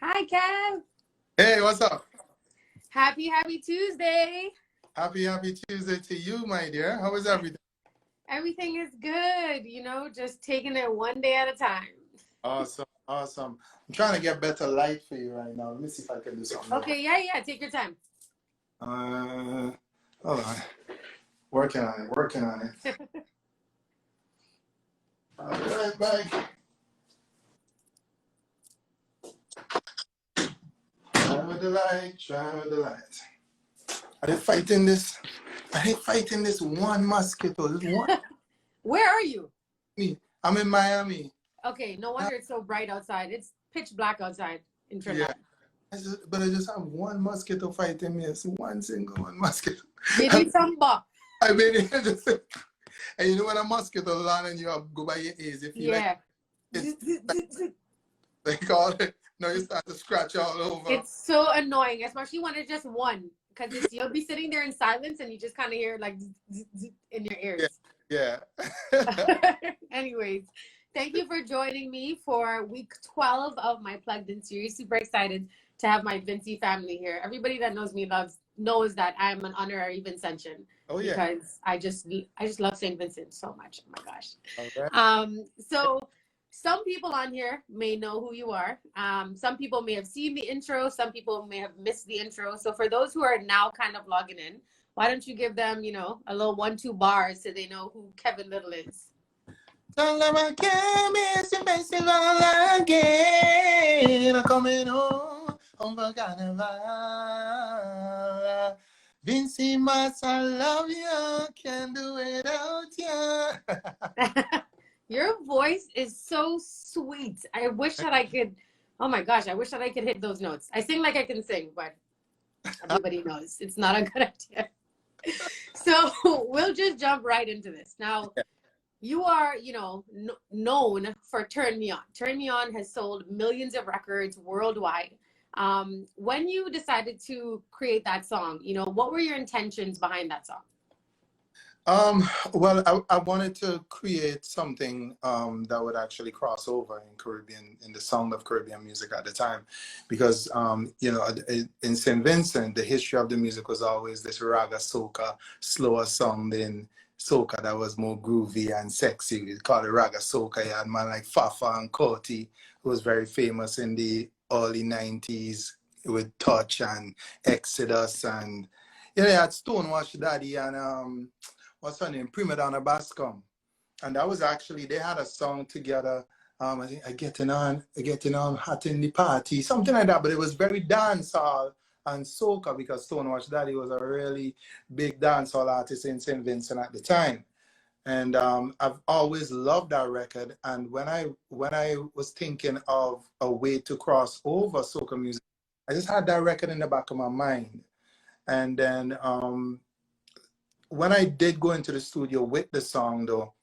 Hi, Kev. Hey, what's up? Happy Tuesday. Happy Tuesday to you, my dear. How is everything? Everything is good, just taking it one day at a time. Awesome. I'm trying to get better light for you right now. Let me see if I can do something. Okay, yeah, take your time. Uh, Hold on. Working on it. All right, bye. Try with the light. I hate fighting this one mosquito. This one. Where are you? I'm in Miami. Okay, no wonder it's so bright outside. It's pitch black outside in Trinidad. But I just have one mosquito fighting me. It's one single one mosquito. You need some buck. I mean, and you know when a mosquito land and you have go by your ears, if you Yeah. they call it, you start to scratch all over. It's so annoying, especially when it's just one. Because you'll be sitting there in silence and you just kind of hear like in your ears. Yeah. Anyways, thank you for joining me for week 12 of my Plugged In series. Super excited to have my Vinci family here. Everybody that knows me knows that I'm an honorary Vincentian. Oh yeah. Because I just love St. Vincent so much. Oh my gosh. Okay. So some people on here may know who you are. Some people may have seen the intro. Some people may have missed the intro. So for those who are now kind of logging in, why don't you give them, a little 1-2 bars so they know who Kevin Lyttle is? Coming home for Carnival. Vinci must, I love you, can't do it without you. Your voice is so sweet. I wish that I could. Oh my gosh, I wish that I could hit those notes. I sing like I can sing, but everybody knows it's not a good idea. So we'll just jump right into this. Now, you are, known for Turn Me On. Turn Me On has sold millions of records worldwide. When you decided to create that song, what were your intentions behind that song? Well, I wanted to create something that would actually cross over in the sound of Caribbean music at the time, because in St. Vincent, the history of the music was always this raga soca, slower sounding soca that was more groovy and sexy. We called it raga soca. You had man like Fafa and Corti, who was very famous in the early 90s with Touch and Exodus, and you had Stonewash Daddy and what's her name? Prima Donna Bascom. And that was actually, they had a song together. I think getting on hot in the party, something like that. But it was very dancehall and soca, because Stonewash Daddy was a really big dancehall artist in St. Vincent at the time. And I've always loved that record. And when I was thinking of a way to cross over soca music, I just had that record in the back of my mind. And then when I did go into the studio with the song, though,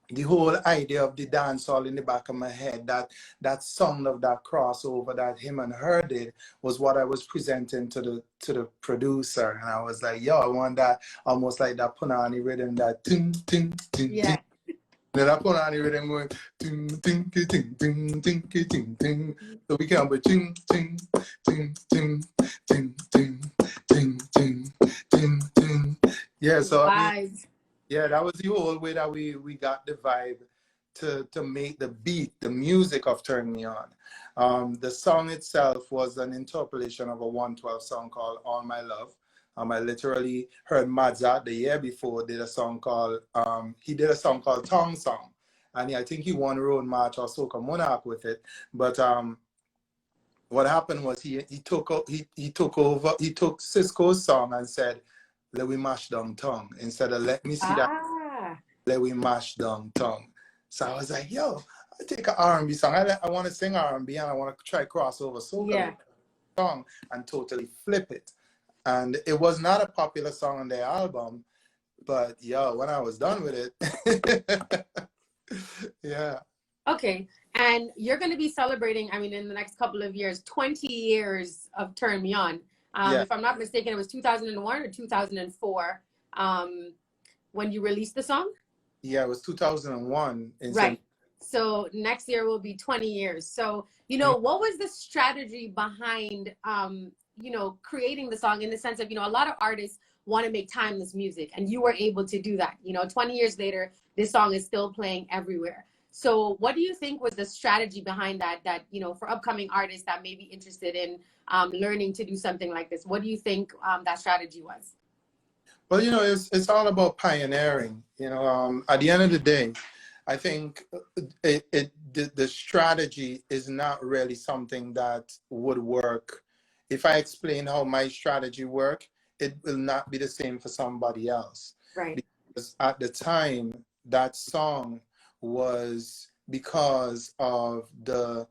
the whole idea of the dancehall in the back of my head, that sound of that crossover that him and her did, was what I was presenting to the producer. And I was like, yo, I want that almost like that punani rhythm, that ting ting ting ting. Then I punani rhythm going ting ting ting ting ting ting ting. So we can be ting ting ting ting ting ting ting ting ting ting. Yeah, so that was the whole way that we got the vibe to make the beat, the music of Turn Me On. The song itself was an interpolation of a 112 song called All My Love. I literally heard Mazza the year before did a song called Tongue Song. And I think he won Road March or Soca Monarch with it. But what happened was he took Cisco's song and said, let we mash down tongue, instead of let me see that, let we mash down tongue. So I was like, yo, I take an R&B song. I want to sing R&B and I want to try crossover soca song and totally flip it. And it was not a popular song on their album, but yo, when I was done with it, yeah. Okay, and you're going to be celebrating, in the next couple of years, 20 years of Turn Me On. If I'm not mistaken, it was 2001 or 2004 when you released the song? Yeah, it was 2001. Right. So next year will be 20 years. So, you know, what was the strategy behind, you know, creating the song, in the sense of, you know, a lot of artists want to make timeless music, and you were able to do that. You know, 20 years later, this song is still playing everywhere. So what do you think was the strategy behind that, you know, for upcoming artists that may be interested in learning to do something like this? What do you think that strategy was? Well, you know, it's all about pioneering. You know, at the end of the day, I think the strategy is not really something that would work. If I explain how my strategy work, it will not be the same for somebody else. Right. Because at the time, that song was because of the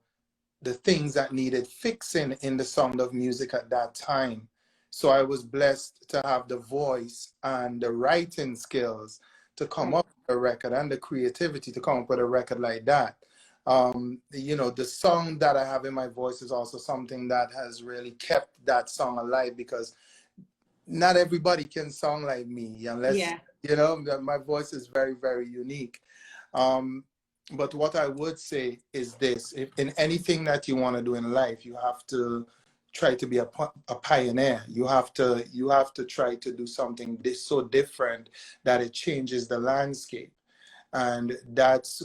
things that needed fixing in the sound of music at that time. So I was blessed to have the voice and the writing skills to come Right. up with a record, and the creativity to come up with a record like that. You know, the song that I have in my voice is also something that has really kept that song alive, because not everybody can sing like me, unless, Yeah. you know, my voice is very, very unique. Um, but what I would say is this: if in anything that you want to do in life, you have to try to be a pioneer. You have to try to do something so different that it changes the landscape. And that's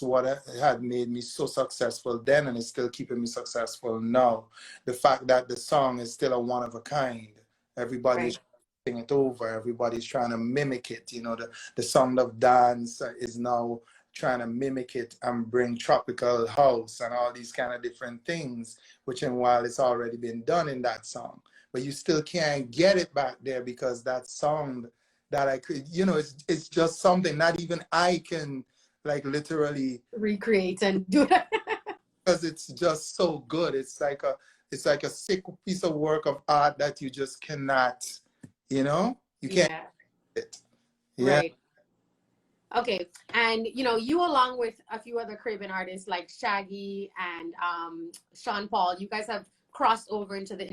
what had made me so successful then, and it's still keeping me successful now. The fact that the song is still a one of a kind. Everybody's Right. singing it over. Everybody's trying to mimic it. You know, the sound of dance is now trying to mimic it and bring tropical house and all these kind of different things, which in while it's already been done in that song. But you still can't get it back there, because that sound that I could, you know, it's just something not even I can like literally, Recreate and do it. because it's just so good. It's like a sick piece of work of art that you just cannot, you know, you can't Yeah. get it. Yeah. Right. Okay. And you know, you along with a few other Caribbean artists like Shaggy and Sean Paul, you guys have crossed over into the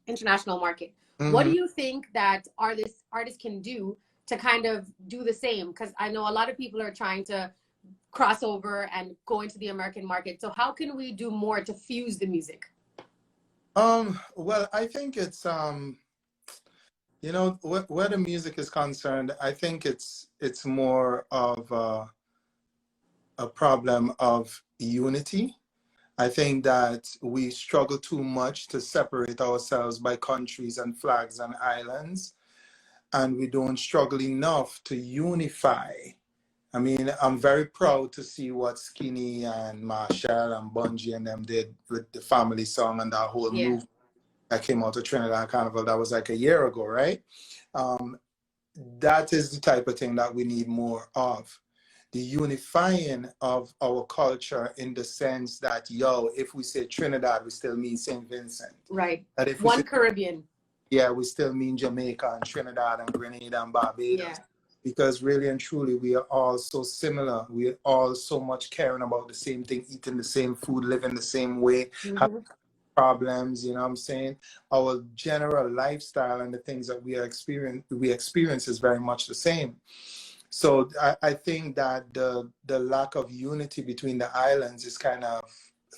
international market. What do Hmm. you think that artists can do to kind of do the same? Because I know a lot of people are trying to cross over and go into the American market. So how can we do more to fuse the music? Well, I think it's you know, where the music is concerned, I think it's more of a problem of unity. I think that we struggle too much to separate ourselves by countries and flags and islands, and we don't struggle enough to unify. I mean, I'm very proud to see what Skinny and Marshall and Bungie and them did with the family song and that whole Yeah. movie that came out of Trinidad Carnival. That was like a year ago, right? Um, that is the type of thing that we need more of. The unifying of our culture, in the sense that, yo, if we say Trinidad, we still mean St. Vincent. Right. That if we One say, Caribbean. yeah, we still mean Jamaica and Trinidad and Grenada and Barbados. Yeah. Because really and truly, we are all so similar. We are all so much caring about the same thing, eating the same food, living the same way, having Hmm. problems, you know what I'm saying? Our general lifestyle and the things that we experience is very much the same. So I think that the lack of unity between the islands is kind of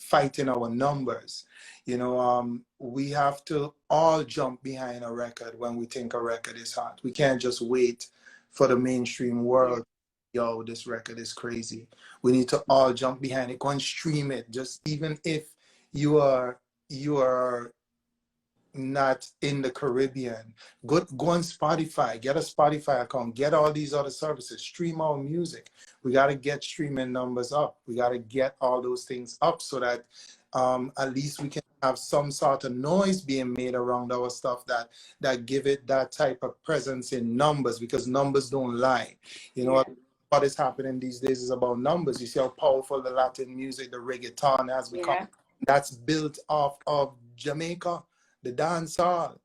fighting our numbers. You know, we have to all jump behind a record when we think a record is hot. We can't just wait for the mainstream Yeah. world. Yo, this record is crazy. We need to all jump behind it. Go and stream it. Just even if you are not in the Caribbean, go on Spotify, get a Spotify account, get all these other services, stream our music. We got to get streaming numbers up. We got to get all those things up, so that at least we can have some sort of noise being made around our stuff that give it that type of presence in numbers, because numbers don't lie. You know Yeah. what is happening these days is about numbers. You see how powerful the Latin music, the reggaeton has become. Yeah. That's built off of Jamaica, the dancehall.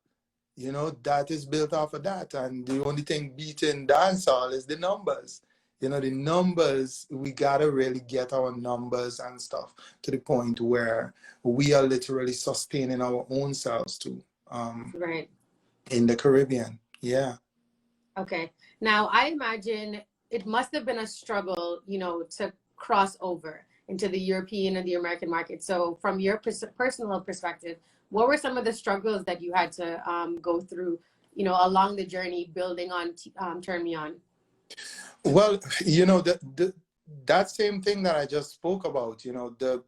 You know, that is built off of that. And the only thing beating dancehall is the numbers. You know, the numbers, we gotta really get our numbers and stuff to the point where we are literally sustaining our own selves too, Right. in the Caribbean. Yeah. Okay. Now, I imagine it must have been a struggle, you know, to cross over. into the European and the American market. So from your personal perspective, what were some of the struggles that you had to go through, you know, along the journey building on Turn Me On? Well, you know, that same thing that I just spoke about, you know, the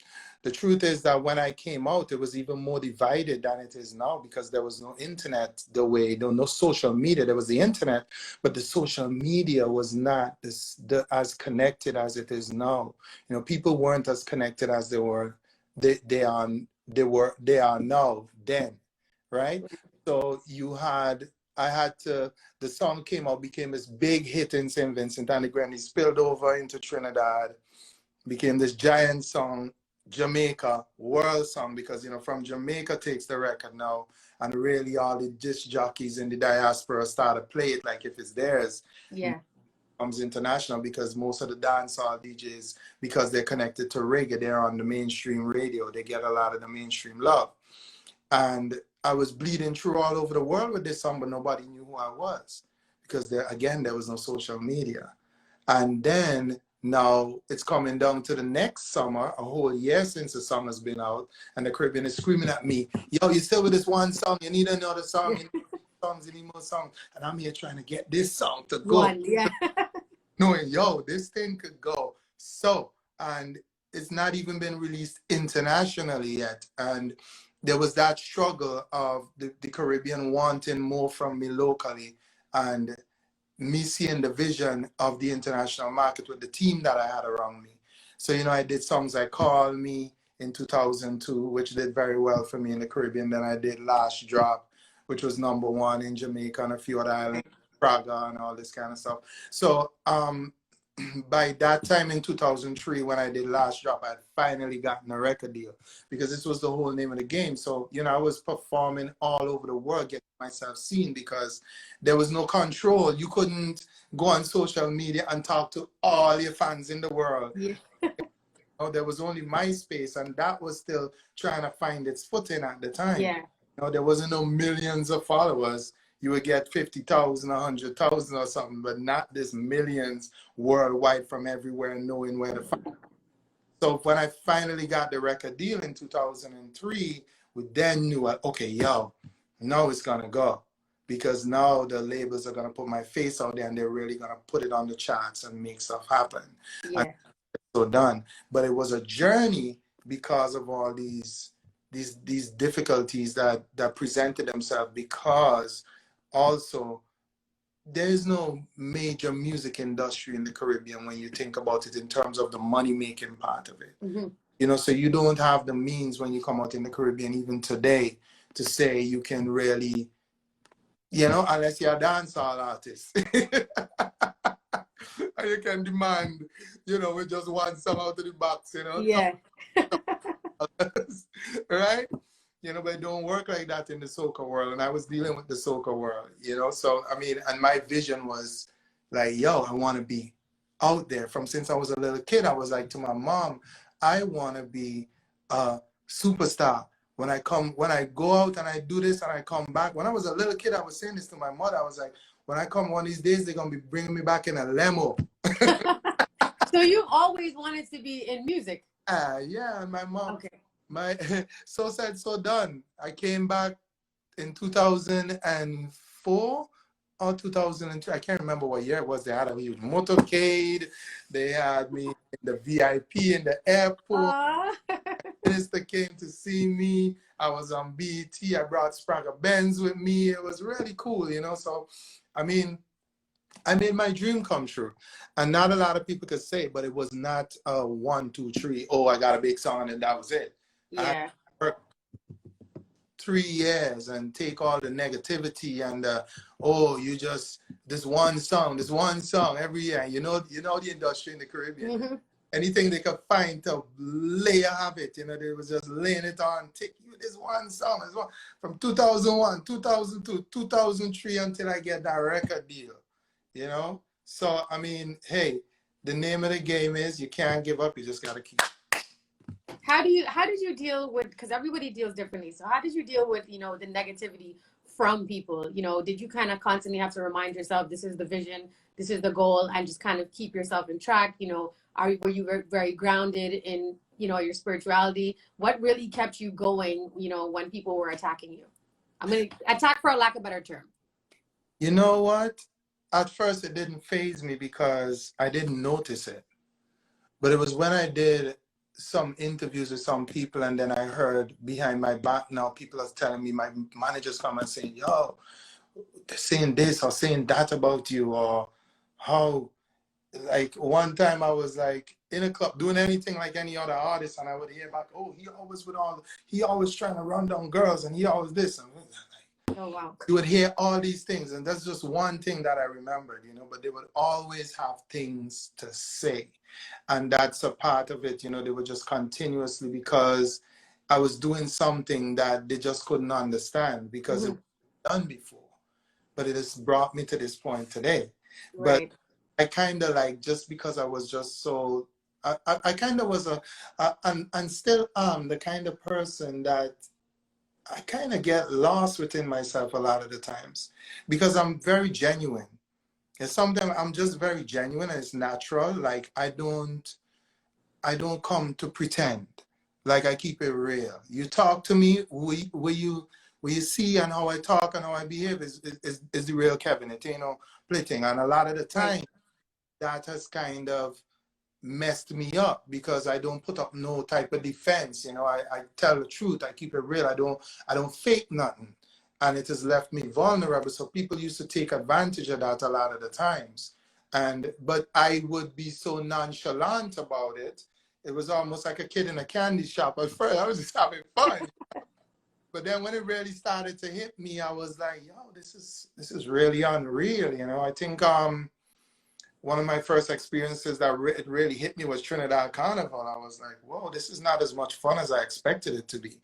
truth is that when I came out, it was even more divided than it is now, because there was no internet the way, no social media. There was the internet, but the social media was not as connected as it is now. You know, people weren't as connected as they are now then, right? So the song came out, became this big hit in St. Vincent and the Grenadines, spilled over into Trinidad, became this giant song, Jamaica, world song, because, you know, from Jamaica takes the record now, and really all the disc jockeys in the diaspora start to play it like if it's theirs. Yeah. Comes international, because most of the dancehall DJs, because they're connected to reggae, they're on the mainstream radio, they get a lot of the mainstream love. And I was bleeding through all over the world with this song, but nobody knew who I was, because there was no social media. And then now it's coming down to the next summer, a whole year since the song has been out, and the Caribbean is screaming at me, yo, you still with this one song, you need another song, you need more songs. And I'm here trying to get this song to go. One, yeah. Knowing, yo, this thing could go. So, and it's not even been released internationally yet. And there was that struggle of the Caribbean wanting more from me locally, and me seeing the vision of the international market with the team that I had around me. So, you know, I did songs like Call Me in 2002, which did very well for me in the Caribbean. Then I did Last Drop, which was #1 in Jamaica and a few other islands, Praga and all this kind of stuff. So by that time in 2003, when I did Last Drop, I had finally gotten a record deal, because this was the whole name of the game. So, you know, I was performing all over the world, getting myself seen, because there was no control. You couldn't go on social media and talk to all your fans in the world. Yeah. You know, there was only MySpace, and that was still trying to find its footing at the time. Yeah. You know, there wasn't no millions of followers. You would get 50,000, 100,000 or something, but not this millions worldwide from everywhere knowing where to find. So when I finally got the record deal in 2003, we then knew, okay, yo, now it's gonna go, because now the labels are gonna put my face out there, and they're really gonna put it on the charts and make stuff happen. Yeah. And so done. But it was a journey, because of all these difficulties that presented themselves, because also there's no major music industry in the Caribbean when you think about it in terms of the money-making part of it. Mm-hmm. You know, so you don't have the means when you come out in the Caribbean, even today, to say you can really, you know, unless you're a dancehall artist. And you can demand, you know, with just one song out of the box, you know. Yeah. Right? You know, but it don't work like that in the soca world. And I was dealing with the soca world, you know. So, I mean, and my vision was like, yo, I want to be out there. From since I was a little kid, I was like to my mom, I want to be a superstar. When I go out and I do this and I come back. When I was a little kid, I was saying this to my mother. I was like, when I come one of these days, they're going to be bringing me back in a limo. So you always wanted to be in music? Yeah, and my mom. Okay. So said, so done. I came back in 2004 or 2003. I can't remember what year it was. They had a huge motorcade. They had me in the VIP in the airport. Minister came to see me. I was on BET. I brought Spragga Benz with me. It was really cool, you know. So, I mean, I made my dream come true. And not a lot of people could say, but it was not a 1, 2, 3. Oh, I got a big song and that was it. Yeah. I had to work 3 years and take all the negativity and you just this one song every year. You know the industry in the Caribbean. Mm-hmm. Anything they could find to lay a habit, you know, they was just laying it on. Take you this one song, this one from 2001, 2002, 2003 until I get that record deal. You know, so I mean, hey, the name of the game is you can't give up. You just gotta keep. How did you deal with, because everybody deals differently, so how did you deal with, you know, the negativity from people? You know, did you kind of constantly have to remind yourself, this is the vision, this is the goal, and just kind of keep yourself in track? You know, Were you very grounded in, you know, your spirituality? What really kept you going, you know, when people were attacking you? I'm going to attack for a lack of a better term. You know what? At first, it didn't faze me because I didn't notice it. But it was when I did some interviews with some people, and then I heard behind my back now, people are telling me, my managers come and saying, yo, they're saying this or saying that about you, or how, like one time I was like in a club doing anything like any other artist, and I would hear back, oh, he always trying to run down girls, and he always this. And Oh, wow. you would hear all these things, and that's just one thing that I remembered, you know, but they would always have things to say. And that's a part of it, you know, they were just continuously, because I was doing something that they just couldn't understand because it was done before. But it has brought me to this point today. Right. But I kind of like, just because I was just so, I kind of was and still am the kind of person that I kind of get lost within myself a lot of the times, because I'm very genuine. And sometimes I'm just very genuine, and it's natural. Like I don't come to pretend. Like I keep it real. You talk to me, will you see and how I talk and how I behave is the real Kevin. It ain't no splitting. And a lot of the time that has kind of messed me up, because I don't put up no type of defense. You know, I tell the truth. I keep it real. I don't fake nothing. And it has left me vulnerable. So people used to take advantage of that a lot of the times. But I would be so nonchalant about it. It was almost like a kid in a candy shop at first. I was just having fun. But then when it really started to hit me, I was like, yo, this is really unreal. You know, I think one of my first experiences that it really hit me was Trinidad Carnival. I was like, whoa, this is not as much fun as I expected it to be.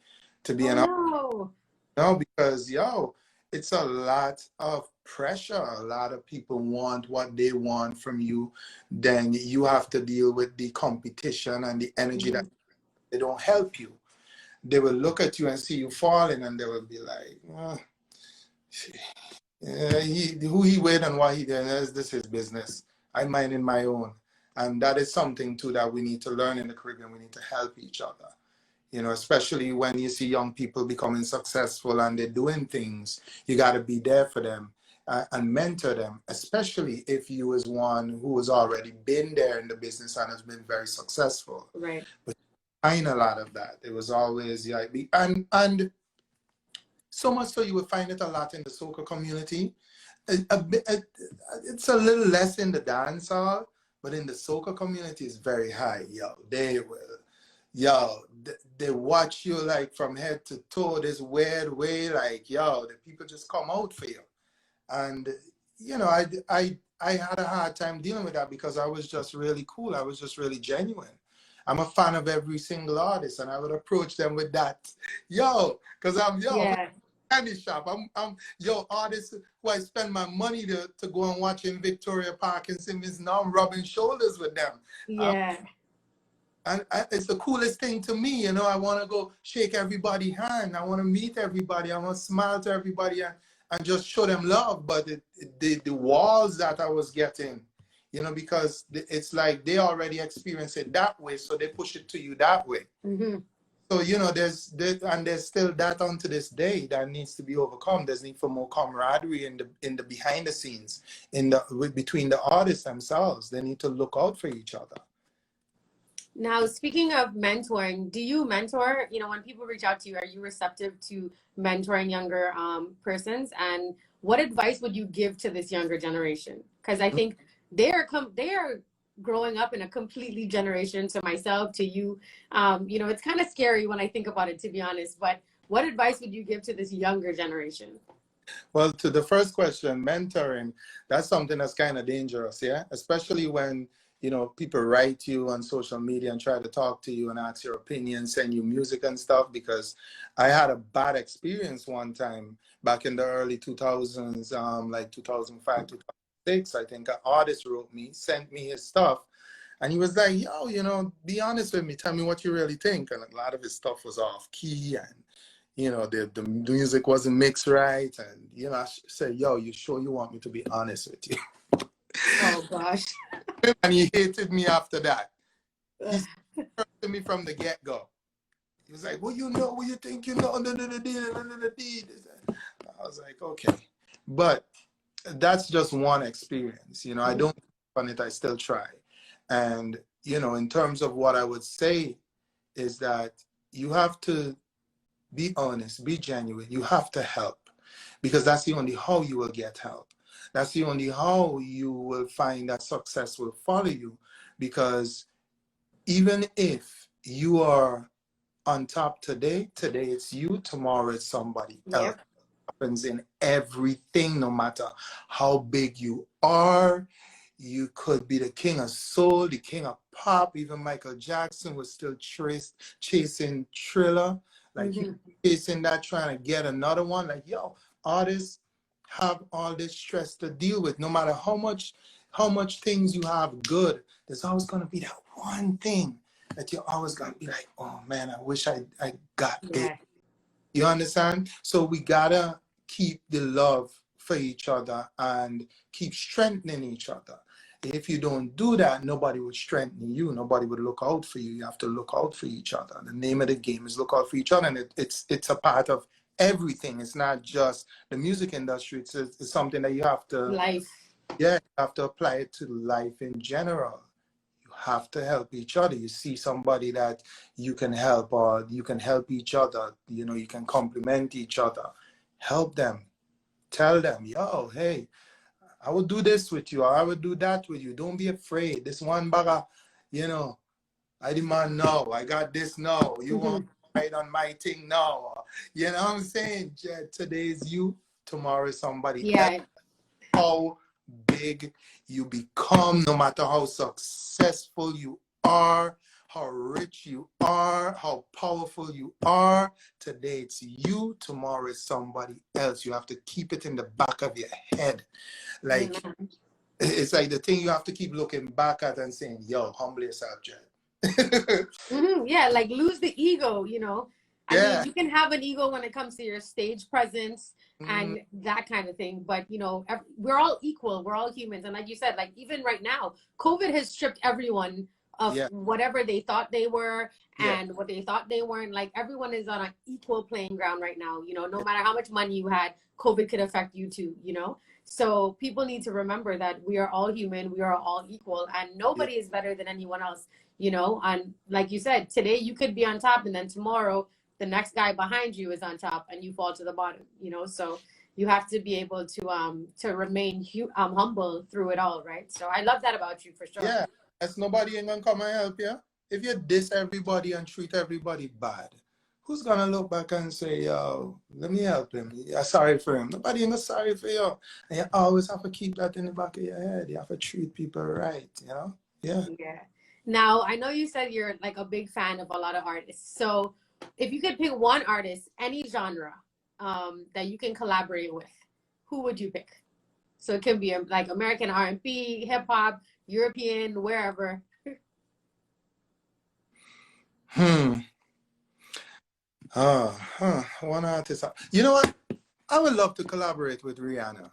No, because, yo, it's a lot of pressure. A lot of people want what they want from you. Then you have to deal with the competition and the energy that they don't help you. They will look at you and see you falling, and they will be like, oh, who he with and what he did, this is his business. I'm minding my own. And that is something too that we need to learn in the Caribbean. We need to help each other. You know, especially when you see young people becoming successful and they're doing things, you got to be there for them and mentor them, especially if you was one who has already been there in the business and has been very successful. Right. But I find a lot of that. It was always, yeah, and so much so you would find it a lot in the soca community. It's a little less in the dancehall, but in the soca community it's very high. They watch you like from head to toe this weird way, like, yo, the people just come out for you. And, you know, I had a hard time dealing with that because I was just really cool. I was just really genuine. I'm a fan of every single artist, and I would approach them with that, because I'm candy shop. I'm artist who I spend my money to go and watch in Victoria Park and Simmons. Now I'm rubbing shoulders with them. And it's the coolest thing to me, you know. I want to go shake everybody's hand. I want to meet everybody. I want to smile to everybody and just show them love. But the walls that I was getting, you know, because it's like they already experience it that way, so they push it to you that way. So, you know, there's still that onto this day that needs to be overcome. There's need for more camaraderie in the behind the scenes, between the artists themselves. They need to look out for each other. Now, speaking of mentoring, do you mentor? You know, when people reach out to you, are you receptive to mentoring younger persons? And what advice would you give to this younger generation? Because I think they are growing up in a completely generation, to myself, to you. You know, it's kind of scary when I think about it, to be honest. But what advice would you give to this younger generation? Well, to the first question, mentoring, that's something that's kind of dangerous, yeah? Especially when, you know, people write you on social media and try to talk to you and ask your opinion, send you music and stuff, because I had a bad experience one time back in the early 2000s, like 2005, 2006, I think. An artist wrote me, sent me his stuff, and he was like, yo, you know, be honest with me, tell me what you really think. And a lot of his stuff was off key, and, you know, the music wasn't mixed right. And, you know, I said, yo, you sure you want me to be honest with you? Oh, gosh. And he hated me after that. He said to me from the get-go. He was like, well, you know, what you think you know, I was like, okay. But that's just one experience. You know, I don't on it, I still try. And, you know, in terms of what I would say is that you have to be honest, be genuine. You have to help because that's the only how you will get help. That's the only how you will find that success will follow you. Because even if you are on top today it's you, tomorrow it's somebody else. Yep. Happens in everything, no matter how big you are. You could be the king of soul, the king of pop. Even Michael Jackson was still chasing Thriller. Like he chasing that, trying to get another one. Like, yo, artists have all this stress to deal with. No matter how much things you have good, there's always gonna be that one thing that you're always gonna be like, oh man, I wish I got it. You understand? So we gotta keep the love for each other and keep strengthening each other. If you don't do that, nobody would strengthen you. Nobody would look out for you. You have to look out for each other. The name of the game is look out for each other, and it's a part of everything. It's not just the music industry. It's something that you have to Life. Yeah, you have to apply it to life in general. You have to help each other. You see somebody that you can help, or you can help each other. You know, you can complement each other. Help them. Tell them, yo, hey, I would do this with you, or I would do that with you. Don't be afraid. This one bagger, you know, I demand no. I got this no. You want to write on my thing no. You know what I'm saying? Today is you, tomorrow is somebody else. How big you become, no matter how successful you are, how rich you are, how powerful you are. Today it's you, tomorrow is somebody else. You have to keep it in the back of your head. Like, it's like the thing you have to keep looking back at and saying, yo, humble yourself, Jed. Yeah, like lose the ego, you know. I mean, you can have an ego when it comes to your stage presence and that kind of thing. But, you know, we're all equal. We're all humans. And like you said, like even right now, COVID has stripped everyone of whatever they thought they were and what they thought they weren't. Like everyone is on an equal playing ground right now. You know, no matter how much money you had, COVID could affect you too, you know. So people need to remember that we are all human. We are all equal and nobody is better than anyone else, you know. And like you said, today you could be on top and then tomorrow the next guy behind you is on top and you fall to the bottom, you know. So you have to be able to remain humble through it all, right? So I love that about you for sure. Yeah, as nobody ain't gonna come and help you. If you diss everybody and treat everybody bad, who's gonna look back and say, yo, let me help him? Yeah, sorry for him. Nobody ain't sorry for you. And you always have to keep that in the back of your head. You have to treat people right, you know? Yeah. Now, I know you said you're like a big fan of a lot of artists. So if you could pick one artist, any genre, that you can collaborate with, who would you pick? So it could be like American R&B, hip hop, European, wherever. One artist. You know what? I would love to collaborate with Rihanna.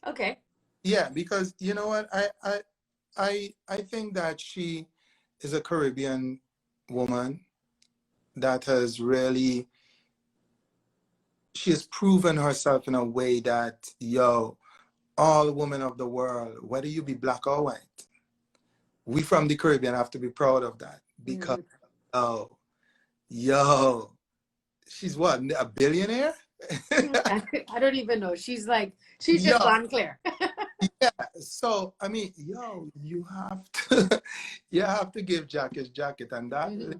Okay. Yeah, because you know what? I think that she is a Caribbean woman that has really, she has proven herself in a way that, yo, all women of the world, whether you be black or white, we from the Caribbean have to be proud of that. Because, yo, she's what, a billionaire? I don't even know. She's just gone clear. Yeah. So, I mean, yo, you have to give Jack his jacket. And that,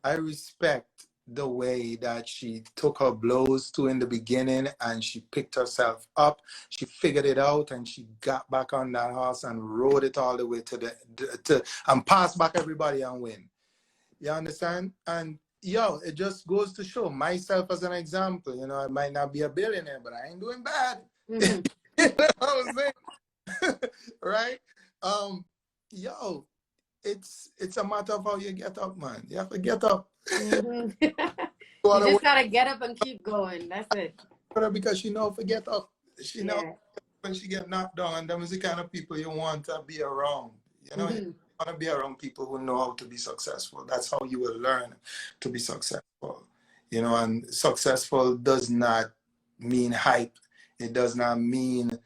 I respect the way that she took her blows to in the beginning and she picked herself up. She figured it out and she got back on that horse and rode it all the way and passed back everybody and win. You understand? And yo, it just goes to show myself as an example. You know, I might not be a billionaire, but I ain't doing bad. You know what I'm saying? Right? Yo, it's a matter of how you get up, man. You have to get up. You just gotta get up and keep going. That's it. Because she know if you get up, she know when she get knocked down, them is the kind of people you want to be around. You know, want to be around people who know how to be successful. That's how you will learn to be successful. You know, and successful does not mean hype. It does not mean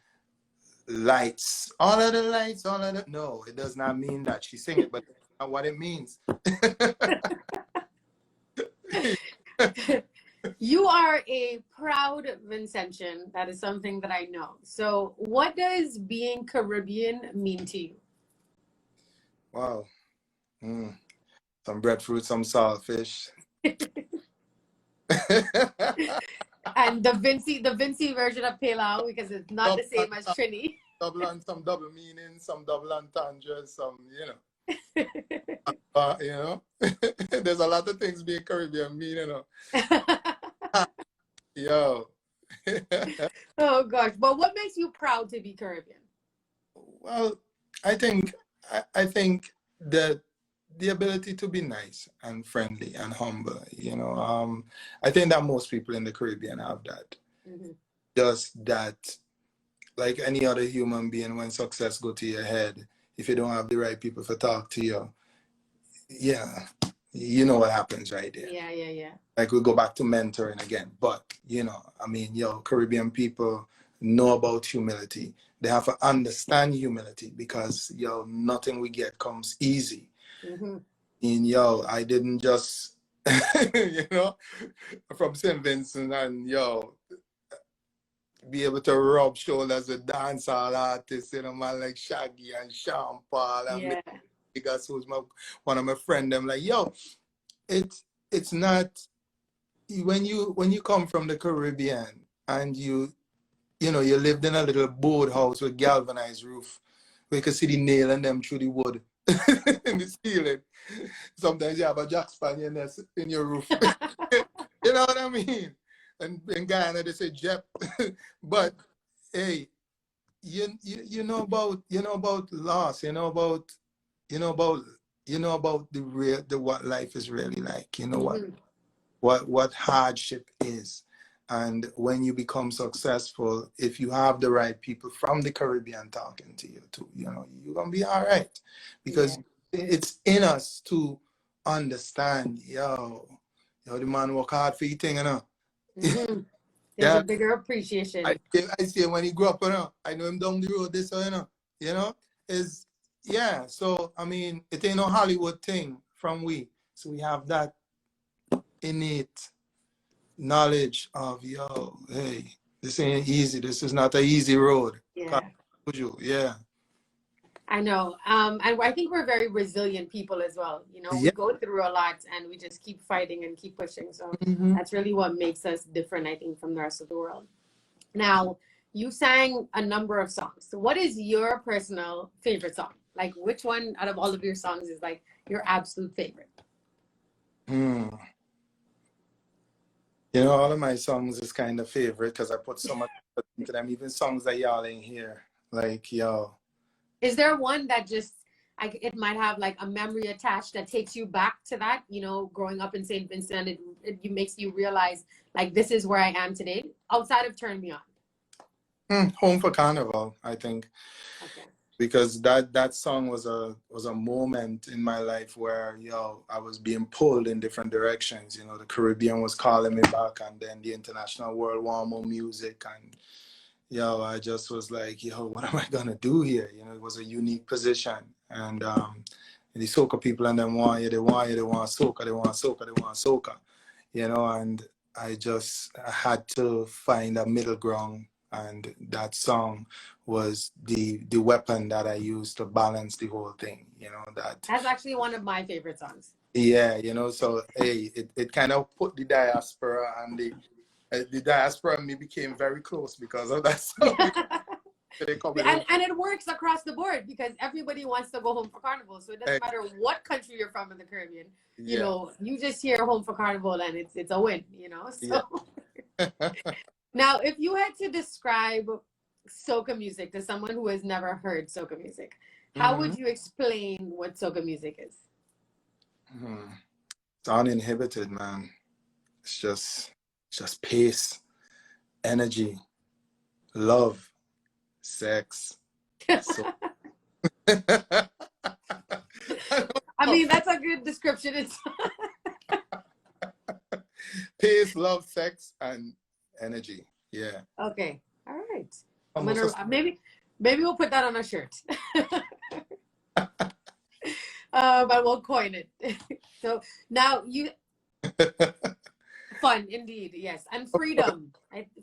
lights. All of the lights, all of the... No, it does not mean that. She sing it, but that's not what it means. You are a proud Vincentian. That is something that I know. So what does being Caribbean mean to you? Wow. Some breadfruit, some saltfish. And the Vinci version of Palau, because it's not the same as Trini. Some double meaning, some double entendres, some, you know, there's a lot of things being Caribbean mean, you know. Yo. Oh gosh, but what makes you proud to be Caribbean? Well, I think that the ability to be nice and friendly and humble, you know, I think that most people in the Caribbean have that. Mm-hmm. Just that, like any other human being, when success go to your head, if you don't have the right people to talk to you, yeah, you know what happens right there. Yeah. Like we go back to mentoring again, but you know, I mean, Caribbean people know about humility. They have to understand humility because nothing we get comes easy. Mm-hmm. And I didn't just from St. Vincent and be able to rub shoulders with dancehall artists, man like Shaggy and Sean Paul and because who's one of my friends. Them like, it's not when you come from the Caribbean and you lived in a little boathouse with galvanized roof, where you can see the nail and them through the wood in the ceiling. Sometimes you have a Jack Spaniel nest in your roof. You know what I mean? And in Guyana they say Jep. But hey, you know about loss, you know about the what life is really like, what hardship is. And when you become successful, if you have the right people from the Caribbean talking to you too, you're gonna be all right. Because it's in us to understand, the man work hard for eating, Mm-hmm. There's a bigger appreciation. I see when he grew up, I know him down the road, this, is, so, I mean, it ain't no Hollywood thing from we. So we have that innate knowledge of, hey, this ain't easy. This is not an easy road. Yeah. I know. And I think we're very resilient people as well. We go through a lot and we just keep fighting and keep pushing. So that's really what makes us different, I think, from the rest of the world. Now, you sang a number of songs. So what is your personal favorite song? Like, which one out of all of your songs is like your absolute favorite? All of my songs is kind of favorite because I put so much into them. Even songs that y'all ain't hear. Like, Is there one that just, it might have like a memory attached that takes you back to that, growing up in St. Vincent, it makes you realize, like, this is where I am today, outside of Turn Me On? Home for Carnival, I think. Okay. Because that song was a moment in my life where, I was being pulled in different directions. The Caribbean was calling me back, and then the international world want more music, and I just was like, what am I gonna do here? It was a unique position. And the soca people and them want soca. And I had to find a middle ground, and that song was the weapon that I used to balance the whole thing. That's actually one of my favorite songs. Yeah, so hey, it kind of put the diaspora and the diaspora and me became very close because of that song. And it works across the board because everybody wants to go home for Carnival. So it doesn't matter what country you're from in the Caribbean. You just hear Home for Carnival and it's a win, So now, if you had to describe soca music to someone who has never heard soca music, how would you explain what soca music is? It's uninhibited, man. It's just pace, energy, love, sex. So mean, that's a good description. It's Pace, love, sex, and energy. Yeah. okay. All right. I'm Almost gonna maybe we'll put that on a shirt. But we'll coin it. So now fun indeed, yes, and freedom.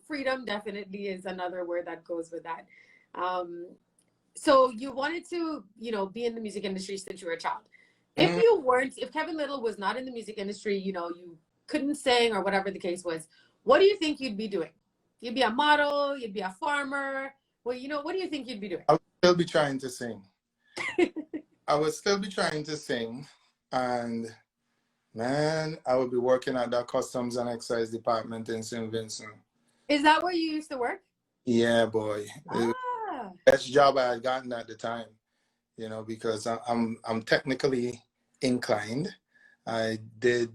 Freedom definitely is another word that goes with that. So you wanted to, be in the music industry since you were a child. If Kevin Lyttle was not in the music industry, you couldn't sing or whatever the case was, what do you think you'd be doing? You'd be a model, you'd be a farmer. Well, what do you think you'd be doing? I would still be trying to sing. I would still be trying to sing, and man, I would be working at the Customs and Excise Department in St. Vincent. Is that where you used to work? Yeah, boy. Ah. Best job I had gotten at the time, because I'm technically inclined. I did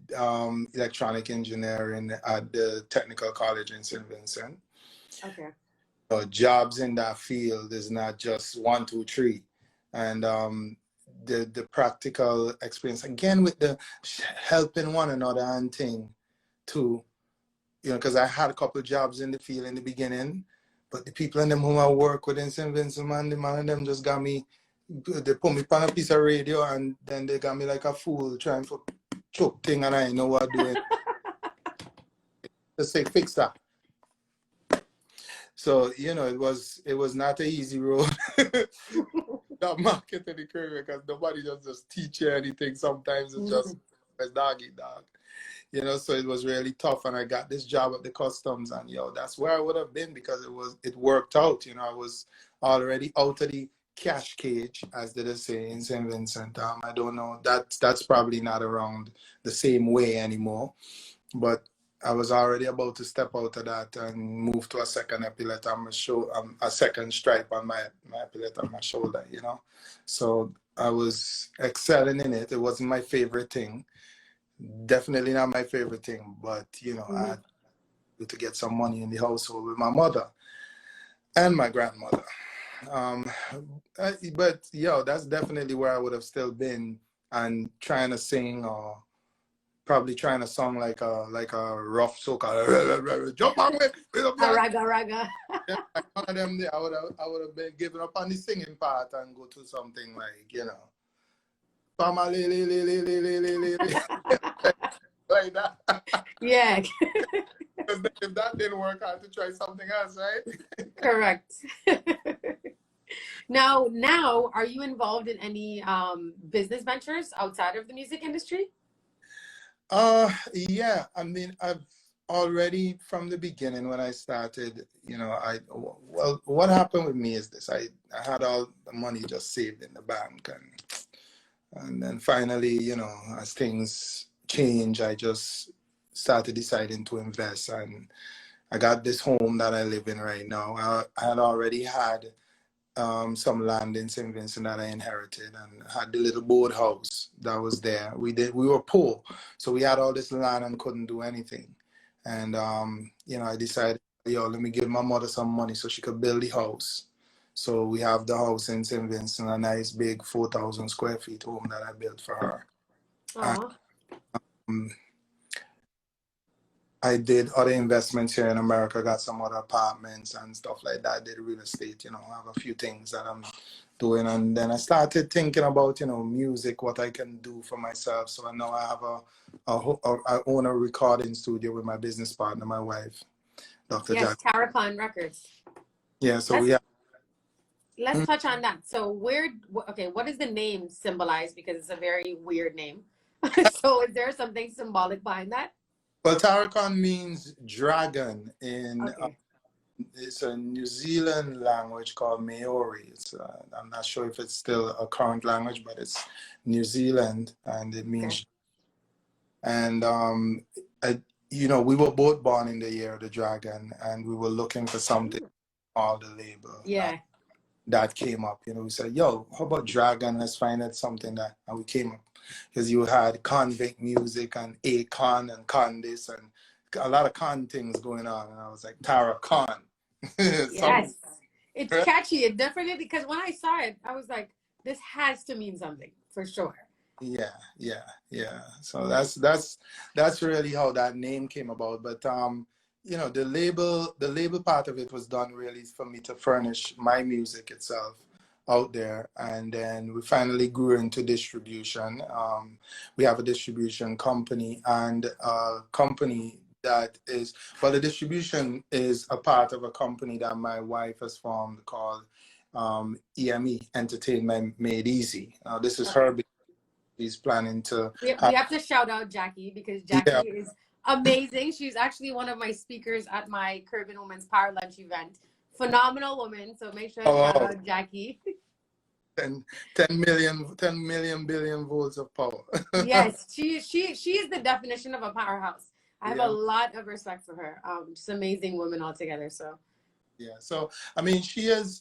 electronic engineering at the Technical College in St. Vincent. Okay. So jobs in that field is not just 1, 2, 3, and the practical experience again with the helping one another and thing too. Because I had a couple of jobs in the field in the beginning, but the people in them whom I work with in St. Vincent, man, the man and them just got me, they put me on a piece of radio and then they got me like a fool trying to choke thing and I didn't know what I'm doing. Just say, fix that. So, it was not an easy road. That market in the career because nobody just teach you anything. Sometimes it's just dog eat dog. So it was really tough, and I got this job at the customs, and that's where I would have been because it worked out. I was already out of the cash cage, as they say in St. Vincent. I don't know, that's probably not around the same way anymore, but I was already about to step out of that and move to a second epaulette on my a second stripe on my epaulette on my shoulder. So I was excelling in it. It wasn't my favorite thing. Definitely not my favorite thing, but I had to get some money in the household with my mother and my grandmother. But that's definitely where I would have still been and trying to sing or probably trying to song like a rough soca. Jump on with raga. Yeah, like one of them. I would have been giving up on the singing part and go to something like like that. Yeah. Because if that didn't work, I had to try something else, right? Correct. Now, are you involved in any business ventures outside of the music industry? Yeah. I mean, I've already from the beginning when I started, what happened with me is this: I had all the money just saved in the bank, and then finally, as things change, I just started deciding to invest, and I got this home that I live in right now. I had already had some land in St. Vincent that I inherited, and had the little boathouse that was there. We were poor, so we had all this land and couldn't do anything. And I decided, let me give my mother some money so she could build the house. So we have the house in St. Vincent, a nice big 4,000 square feet home that I built for her. And, I did other investments here in America, got some other apartments and stuff like that. I did real estate, I have a few things that I'm doing. And then I started thinking about, music, what I can do for myself. So now I have I own a recording studio with my business partner, my wife, Dr. Yes, Terracon Records. Yeah, so let's touch on that. So what does the name symbolize? Because it's a very weird name. So is there something symbolic behind that? Well, Terracon means dragon in it's a New Zealand language called Maori. I'm not sure if it's still a current language, but it's New Zealand, and it means. And we were both born in the year of the dragon, and we were looking for something on the label. Yeah. That came up. We said, "Yo, how about dragon? Let's find out something that," and we came up because you had convict music and Akon and con this and a lot of con things going on, and I was like, Terracon. Yes, it's catchy. It definitely, because when I saw it, I was like, this has to mean something for sure. Yeah. So that's really how that name came about. But you know, the label part of it was done really for me to furnish my music itself out there, and then we finally grew into distribution. We have a distribution company, and a company that is, well, the distribution is a part of a company that my wife has formed called EME, Entertainment Made Easy. This is Okay. her. He's planning to We have, have to shout out Jackie because Jackie yeah. is amazing. She's actually one of my speakers at my Caribbean Women's Power Lunch event. Phenomenal woman. So make sure to shout Oh, out Jackie. 10 million billion volts of power. Yes, she is the definition of a powerhouse. I have a Yeah, lot of respect for her. Just amazing woman altogether. So yeah. So I mean, she has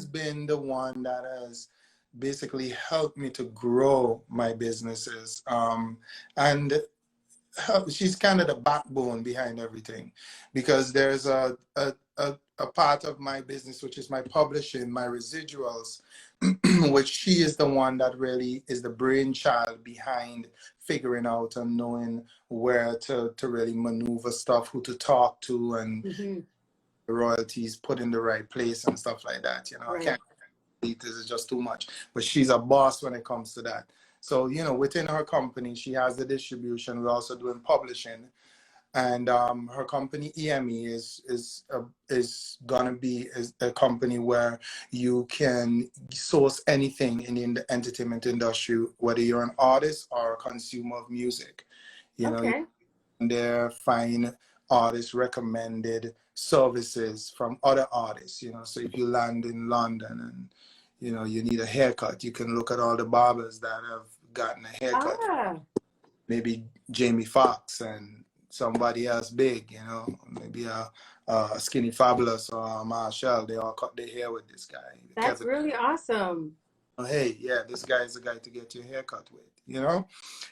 been the one that has basically helped me to grow my businesses. And she's kind of the backbone behind everything, because there's a part of my business which is my publishing, my residuals, which she is the one that really is the brainchild behind figuring out and knowing where to really maneuver stuff, who to talk to, and mhm, the royalties put in the right place and stuff like that. I right. can't, this is just too much. But she's a boss when it comes to that. So, within her company, she has the distribution. We're also doing publishing, and her company EME is gonna be a company where you can source anything in the entertainment industry, whether you're an artist or a consumer of music. You Okay. can there find artist recommended services from other artists. So if you land in London and you need a haircut, you can look at all the barbers that have gotten a haircut, Ah, maybe Jamie Foxx and somebody else big, maybe a Skinny Fabulous or a Marshall. They all cut their hair with this guy, that's Kevin. really awesome. Hey, yeah, this guy is the guy to get your haircut with.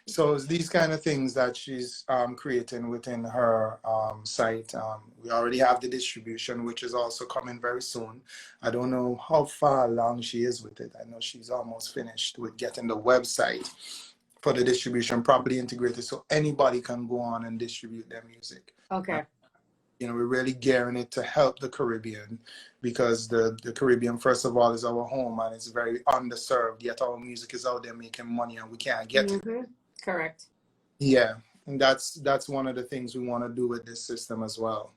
So it's these kind of things that she's creating within her site. We already have the distribution, which is also coming very soon. I don't know how far along she is with it. I know she's almost finished with getting the website for the distribution properly integrated, so anybody can go on and distribute their music. Okay. We're really gearing it to help the Caribbean, because the Caribbean, first of all, is our home and it's very underserved, yet our music is out there making money and we can't get it. Mm-hmm. Correct. Yeah, and that's one of the things we want to do with this system as well.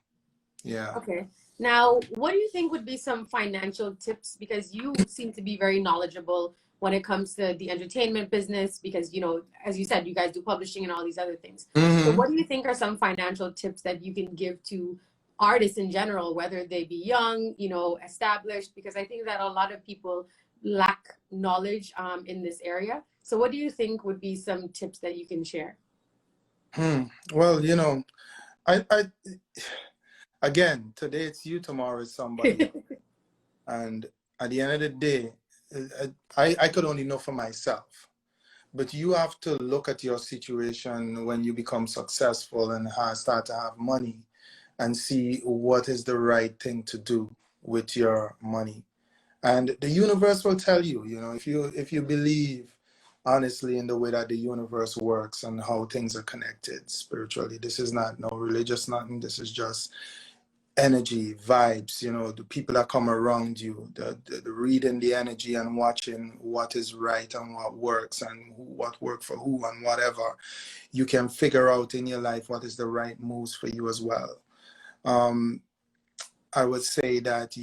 Yeah. Okay. Now, what do you think would be some financial tips? Because you seem to be very knowledgeable when it comes to the entertainment business, because, as you said, you guys do publishing and all these other things. So Mm-hmm. what do you think are some financial tips that you can give to artists in general, whether they be young, established? Because I think that a lot of people lack knowledge in this area. So what do you think would be some tips that you can share? Well, I again, today it's you, tomorrow is somebody else. And at the end of the day, I could only know for myself. But you have to look at your situation when you become successful and start to have money, and see what is the right thing to do with your money. And the universe will tell you, if you believe honestly in the way that the universe works and how things are connected spiritually. This is not no religious nothing. This is just energy, vibes, the people that come around you, the reading the energy and watching what is right and what works and what worked for who and whatever. You can figure out in your life what is the right moves for you as well. I would say that,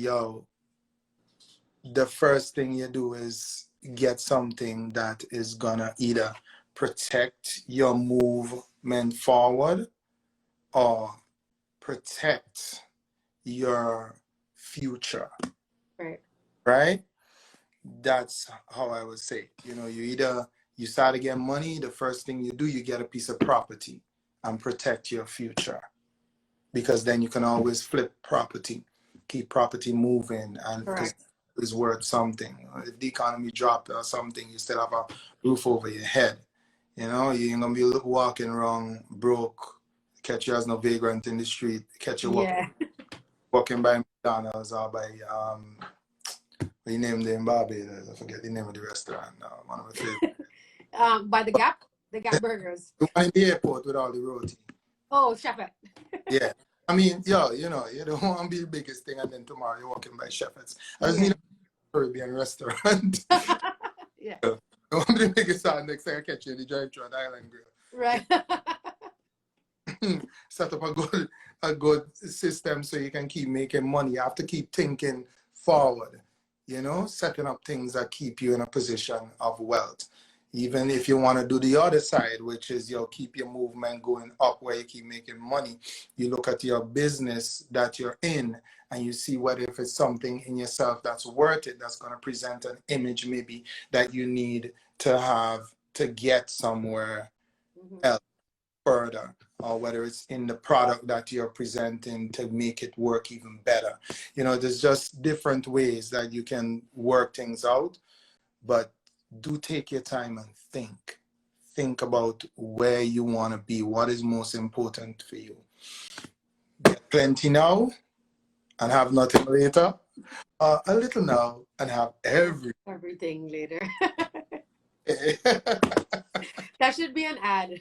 the first thing you do is get something that is gonna either protect your movement forward or protect your future, Right. right? That's how I would say. You start to get money, the first thing you do, you get a piece of property and protect your future, because then you can always flip property, keep property moving, and because Correct. it's worth something. If the economy dropped or something, you still have a roof over your head. You ain't gonna be walking around broke, catch you as no vagrant in the street, catch you Yeah. walking by McDonald's or by we named it in Barbados. I forget the name of the restaurant now. One of my favorite. By the Gap Burgers. The one in the airport with all the roti. Oh, Shepherd. Yeah. I mean, yo, you know, you don't want to be the biggest thing and then tomorrow you're walking by Shepherd's. I just need a Caribbean restaurant. Yeah. I want to be the biggest out next time I catch you in the drive-thru at Island Grill. Right. Set up a good system so you can keep making money. You have to keep thinking forward, you know, setting up things that keep you in a position of wealth. Even if you want to do the other side, which is you'll keep your movement going up where you keep making money, you look at your business that you're in and you see what if it's something in yourself that's worth it, that's going to present an image maybe that you need to have to get somewhere else further, or whether it's in the product that you're presenting to make it work even better. You know, there's just different ways that you can work things out, but do take your time and think about where you want to be, what is most important for you. Get plenty now and have nothing later, a little now and have everything later. That should be an ad.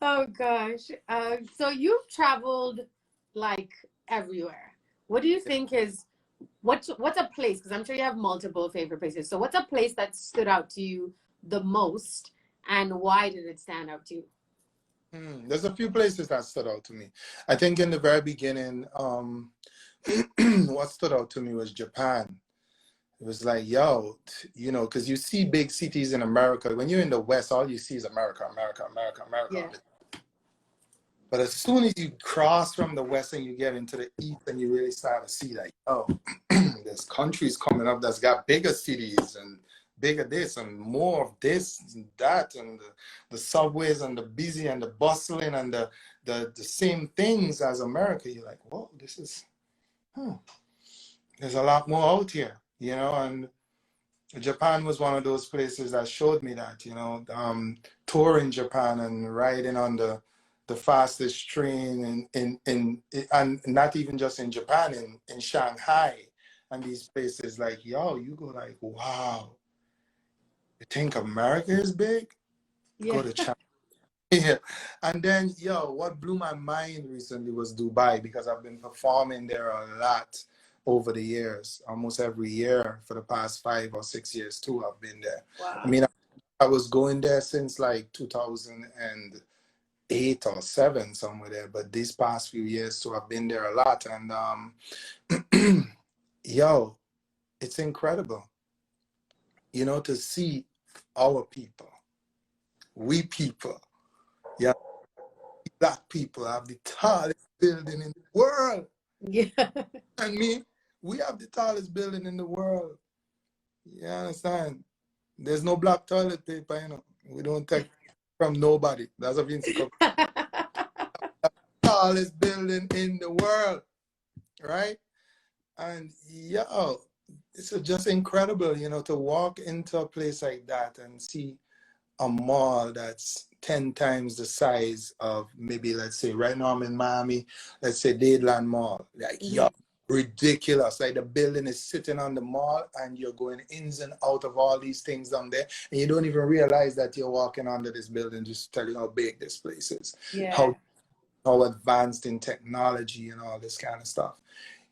Oh gosh. So you've traveled like everywhere. What do you think is what's a place, because I'm sure you have multiple favorite places, so what's a place that stood out to you the most and why did it stand out to you? There's a few places that stood out to me. I think in the very beginning, what stood out to me was Japan. It was like, yo, you know, because you see big cities in America. When you're in the West, all you see is America, America, America, America. Yeah. But as soon as you cross from the West and you get into the East, and you really start to see like, oh, there's countries coming up that's got bigger cities and bigger this and more of this and that, and the subways and the busy and the bustling and the same things as America. You're like, whoa, this is, there's a lot more out here, you know. And Japan was one of those places that showed me that, you know, touring Japan and riding on the fastest train and not even just in Japan, in Shanghai and these places, like, yo, you go like, wow, you think America is big? Yeah. Go to China. Yeah. And then, yo, what blew my mind recently was Dubai, because I've been performing there a lot over the years, almost every year for the past 5 or 6 years too. I've been there. Wow. I mean, I was going there since like 2008 or 7, somewhere there. But these past few years too, I've been there a lot. And yo, it's incredible, you know, to see our people, we people, yeah, black people have the tallest building in the world. Yeah. And me, we have the tallest building in the world. You understand? There's no black toilet paper, you know. We don't take from nobody. That's a Vinci Cup. Tallest building in the world, right? And yo, it's just incredible, you know, to walk into a place like that and see a mall that's 10 times the size of, maybe, let's say, right now I'm in Miami, let's say Dadeland Mall. Like, yo, ridiculous. Like, the building is sitting on the mall and you're going ins and out of all these things down there. And you don't even realize that you're walking under this building, just to tell you how big this place is. Yeah. How advanced in technology and all this kind of stuff.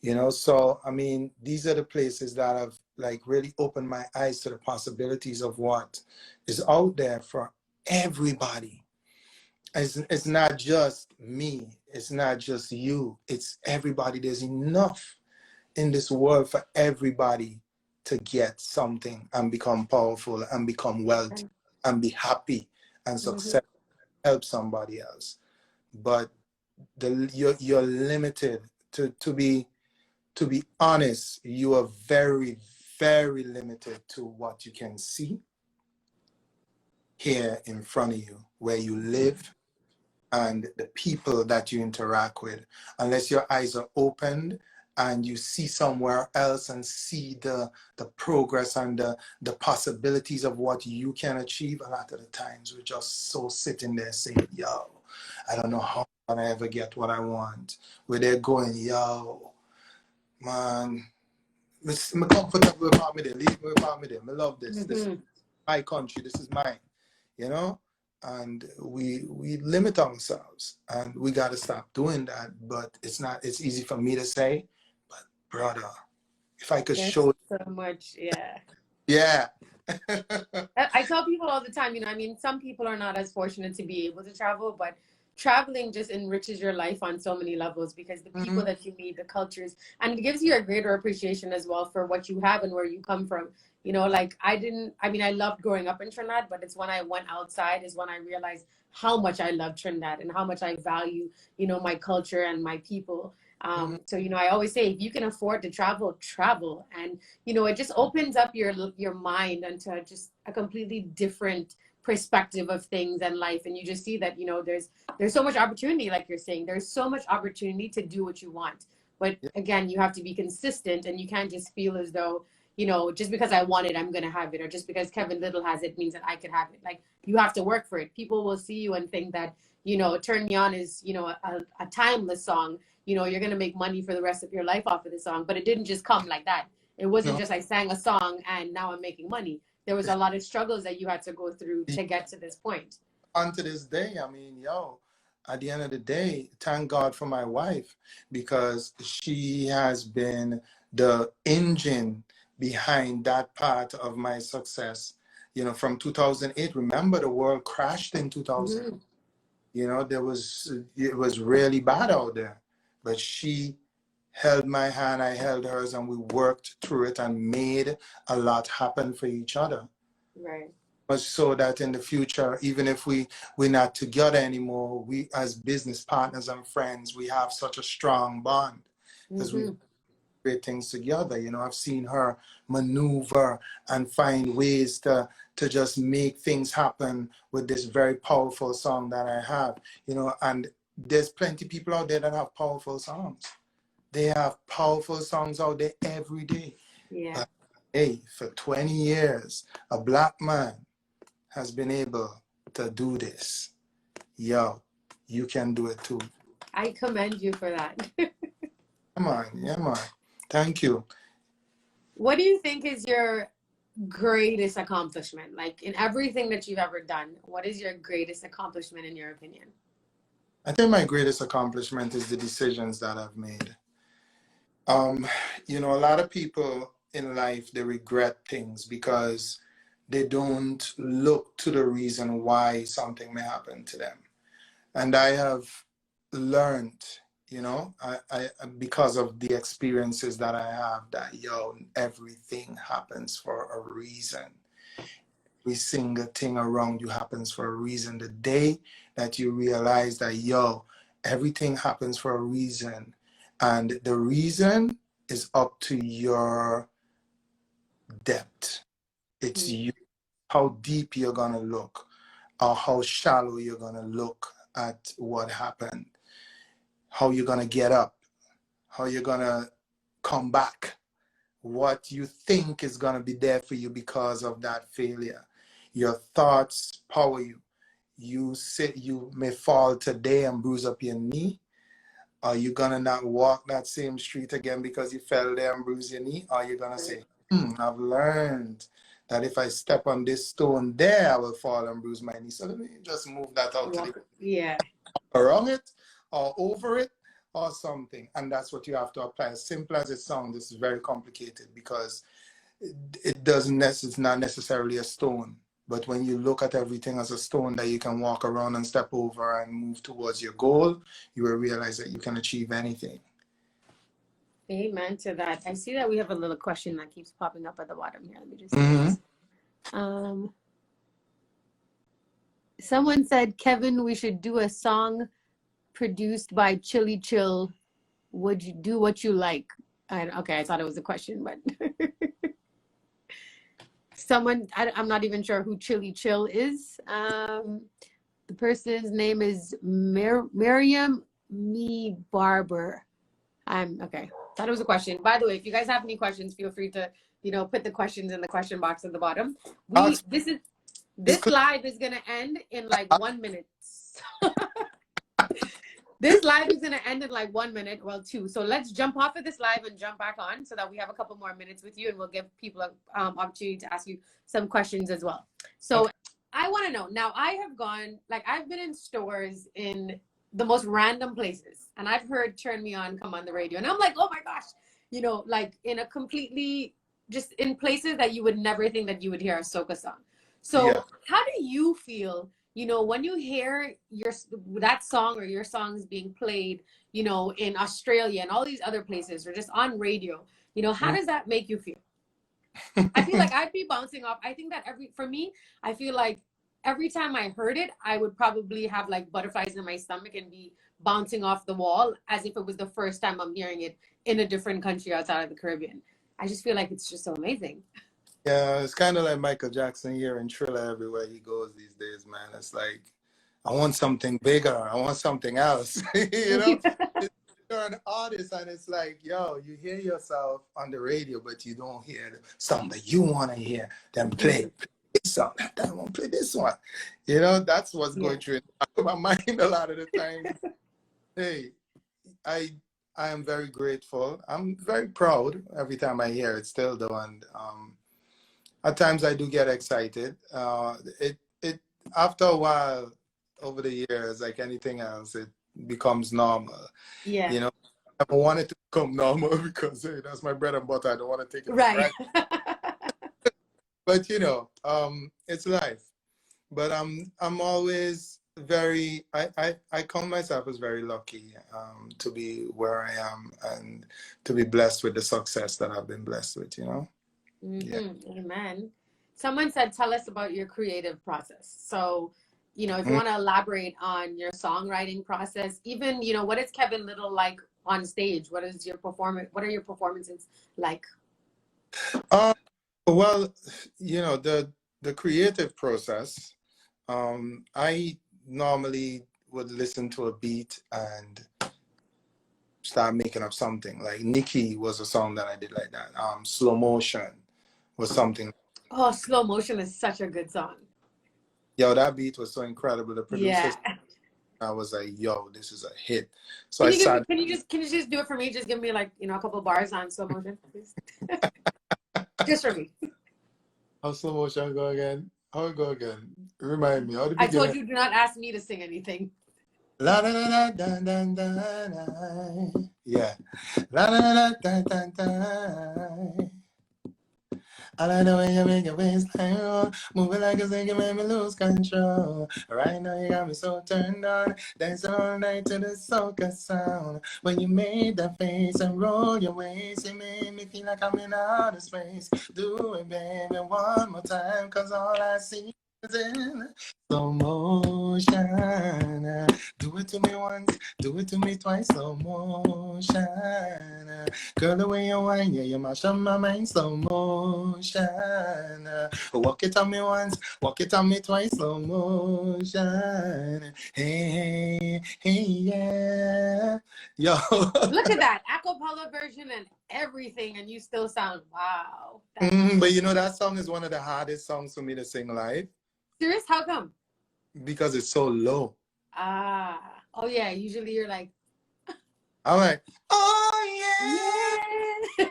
You know, so I mean, these are the places that have like really opened my eyes to the possibilities of what is out there for everybody. It's not just me, it's not just you, it's everybody. There's enough in this world for everybody to get something and become powerful and become wealthy and be happy and successful, help somebody else. But you're limited to be honest, you are very, very limited to what you can see here in front of you, where you live and the people that you interact with. Unless your eyes are opened and you see somewhere else and see the progress and the possibilities of what you can achieve, a lot of the times we're just so sitting there saying, yo, I don't know how I'm gonna ever get what I want. Where they're going, yo, man, I'm comfortable with family there. Leave me with family there. I love this. This is Mm-hmm. my country. This is mine. You know, and we limit ourselves, and we got to stop doing that. But it's not. It's easy for me to say, but brother, if I could There's show, so much, yeah. yeah. I tell people all the time, you know, I mean, some people are not as fortunate to be able to travel, but traveling just enriches your life on so many levels because the people Mhm. that you meet, the cultures, and it gives you a greater appreciation as well for what you have and where you come from. You know, like I mean, I loved growing up in Trinidad, but it's when I went outside is when I realized how much I love Trinidad and how much I value, you know, my culture and my people. Mhm. So, you know, I always say if you can afford to travel, travel. And you know, it just opens up your mind into just a completely different perspective of things and life. And you just see that, you know, there's so much opportunity, like you're saying, there's so much opportunity to do what you want. But Yeah. again, you have to be consistent and you can't just feel as though, you know, just because I want it, I'm gonna have it, or just because Kevin Lyttle has it means that I could have it. Like you have to work for it. People will see you and think that, you know, Turn Me On is, you know, a timeless song. You know, you're gonna make money for the rest of your life off of the song. But it didn't just come like that. It wasn't No. just I sang a song and now I'm making money. There was a lot of struggles that you had to go through to get to this point. On to this day, I mean, yo, at the end of the day, thank God for my wife because she has been the engine behind that part of my success. You know, from 2008, remember the world crashed in 2000. Mm-hmm. You know, it was really bad out there. But she held my hand, I held hers, and we worked through it and made a lot happen for each other. Right. But so that in the future, even if we're not together anymore, we as business partners and friends, we have such a strong bond because we Mm-hmm. great things together. You know, I've seen her maneuver and find ways to just make things happen with this very powerful song that I have. You know, and there's plenty of people out there that have powerful songs. They have powerful songs out there every day. Yeah. But hey, for 20 years, a black man has been able to do this. Yo, you can do it too. I commend you for that. Come on, yeah, man. Thank you. What do you think is your greatest accomplishment? Like in everything that you've ever done, what is your greatest accomplishment in your opinion? I think my greatest accomplishment is the decisions that I've made. Um, you know, a lot of people in life they regret things because they don't look to the reason why something may happen to them. And I have learned, you know, I because of the experiences that I have, that yo, everything happens for a reason. Every single thing around you happens for a reason. The day that you realize that yo, everything happens for a reason, and the reason is up to your depth. It's Mm. you, how deep you're gonna look, or how shallow you're gonna look at what happened, how you're gonna get up, how you're gonna come back, what you think is gonna be there for you because of that failure. Your thoughts power you. You may fall today and bruise up your knee. Are you gonna not walk that same street again because you fell there and bruised your knee? Or are you gonna say, I've learned that if I step on this stone there, I will fall and bruise my knee. So let me just move that out to the Yeah. around it or over it or something. And that's what you have to apply. As simple as it sounds, this is very complicated because it doesn't it's not necessarily a stone. But when you look at everything as a stone that you can walk around and step over and move towards your goal, you will realize that you can achieve anything. Amen to that. I see that we have a little question that keeps popping up at the bottom here. Let me just see Mm-hmm. this. Someone said, Kevin, we should do a song produced by Chili Chill. Would you do what you like? Okay, I thought it was a question, but I'm not even sure who Chili Chill is. The person's name is Miriam Me Barber. I'm okay. Thought it was a question. By the way, if you guys have any questions, feel free to, you know, put the questions in the question box at the bottom. This live is gonna end in like 1 minute. This live is going to end in like 1 minute, well, 2. So let's jump off of this live and jump back on so that we have a couple more minutes with you, and we'll give people an opportunity to ask you some questions as well. So okay. I want to know, now I have gone, like I've been in stores in the most random places, and I've heard Turn Me On come on the radio, and I'm like, oh my gosh, you know, like in a completely, just in places that you would never think that you would hear a soca song. So yeah. How do you feel, you know, when you hear that song or your songs being played, you know, in Australia and all these other places, or just on radio, you know, how does that make you feel? I feel like I'd be bouncing off. I think that for me, I feel like every time I heard it, I would probably have like butterflies in my stomach and be bouncing off the wall as if it was the first time I'm hearing it in a different country outside of the Caribbean. I just feel like it's just so amazing. Yeah, it's kind of like Michael Jackson here in Thriller everywhere he goes these days, man. It's like, I want something bigger. I want something else. You know? You're an artist, and it's like, yo, you hear yourself on the radio, but you don't hear the song that you want to hear. Then play this song. I want to play this one. You know, that's what's going through my mind a lot of the time. Hey, I am very grateful. I'm very proud every time I hear it still, though. And at times I do get excited. It after a while, over the years, like anything else, it becomes normal. Yeah. You know, I don't want it to become normal because hey, that's my bread and butter. I don't want to take it right. But you know, it's life. But I'm always very I count myself as very lucky to be where I am and to be blessed with the success that I've been blessed with, you know. Yeah. Amen. Someone said, tell us about your creative process. So, you know, if you want to elaborate on your songwriting process, even, you know, what is Kevin Lyttle like on stage? What is your performance? What are your performances like? Well, you know, the creative process, I normally would listen to a beat and start making up something. Like Nikki was a song that I did like that. Slow Motion was something. Oh, Slow Motion is such a good song. Yo, that beat was so incredible. The producers, I was like, yo, this is a hit. So can you just do it for me? Just give me like, you know, a couple bars on Slow Motion, please. Just for me. How Slow Motion go again? How it go again? Remind me. I told you, do not ask me to sing anything. La da da da da da da. Yeah. La da da da da da. I like the way you make your waistline roll, moving like a thing, you make me lose control. Right now you got me so turned on, dancing all night to the soca sound. When you made that face and roll your waist, it made me feel like I'm in outer space. Do it, baby, one more time, cause all I see is in slow motion. Do it to me once, do it to me twice, slow motion. Girl, the way you whine, yeah, you mash up my mind, slow motion. Walk it on me once, walk it on me twice, slow motion. Hey, hey, yeah. Yo. Look at that, acapella version and everything, and you still sound, wow. But you know, that song is one of the hardest songs for me to sing live. Serious? How come? Because it's so low. Oh yeah, usually you're like, I'm like, oh yeah.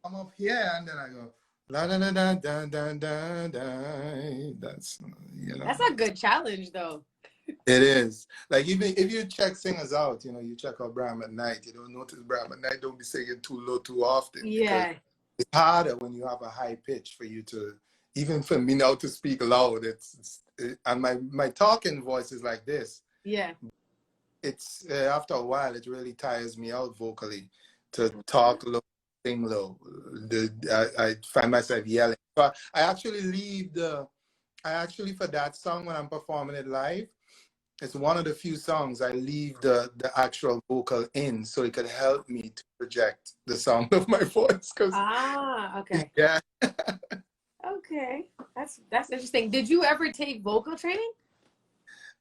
I'm up here and then I go, la da da da da da da da. That's, you know. That's a good challenge though. It is. Like even if you check singers out, you know, you check out Bram at night, you don't notice Bram at night, don't be singing too low too often. Yeah. It's harder when you have a high pitch for you to, even for me now to speak loud, and my talking voice is like this. Yeah. It's after a while, it really tires me out vocally to talk low, sing low. I find myself yelling. So I actually for that song when I'm performing it live, it's one of the few songs I leave the actual vocal in so it could help me to project the sound of my voice. Okay. Yeah. Okay, that's interesting. Did you ever take vocal training?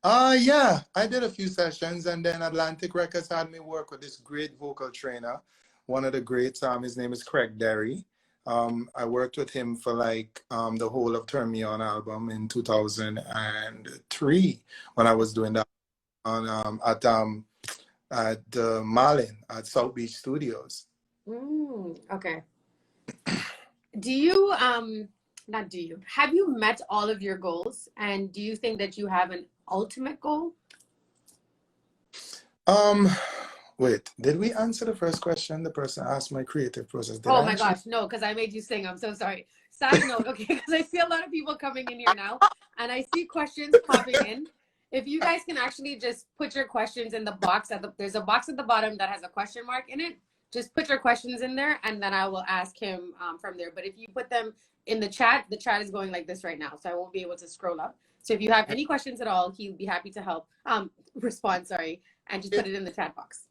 Yeah, I did a few sessions, and then Atlantic Records had me work with this great vocal trainer, one of the greats. His name is Kerra Denel. I worked with him for like the whole of Turn Me On album in 2003 when I was doing that on at Marlin at South Beach Studios. Okay. Do you not do you have you met all of your goals, and do you think that you have an ultimate goal? Wait, did we answer the first question? The person asked my creative process. Did Oh I my actually? gosh, no, because I made you sing. I'm so sorry. Side note, okay, because I see a lot of people coming in here now, and I see questions popping in. If you guys can actually just put your questions in the box there's a box at the bottom that has a question mark in it. Just put your questions in there, and then I will ask him from there. But if you put them in the chat is going like this right now, so I won't be able to scroll up. So if you have any questions at all, he'll be happy to help respond. Sorry, and just put it in the chat box.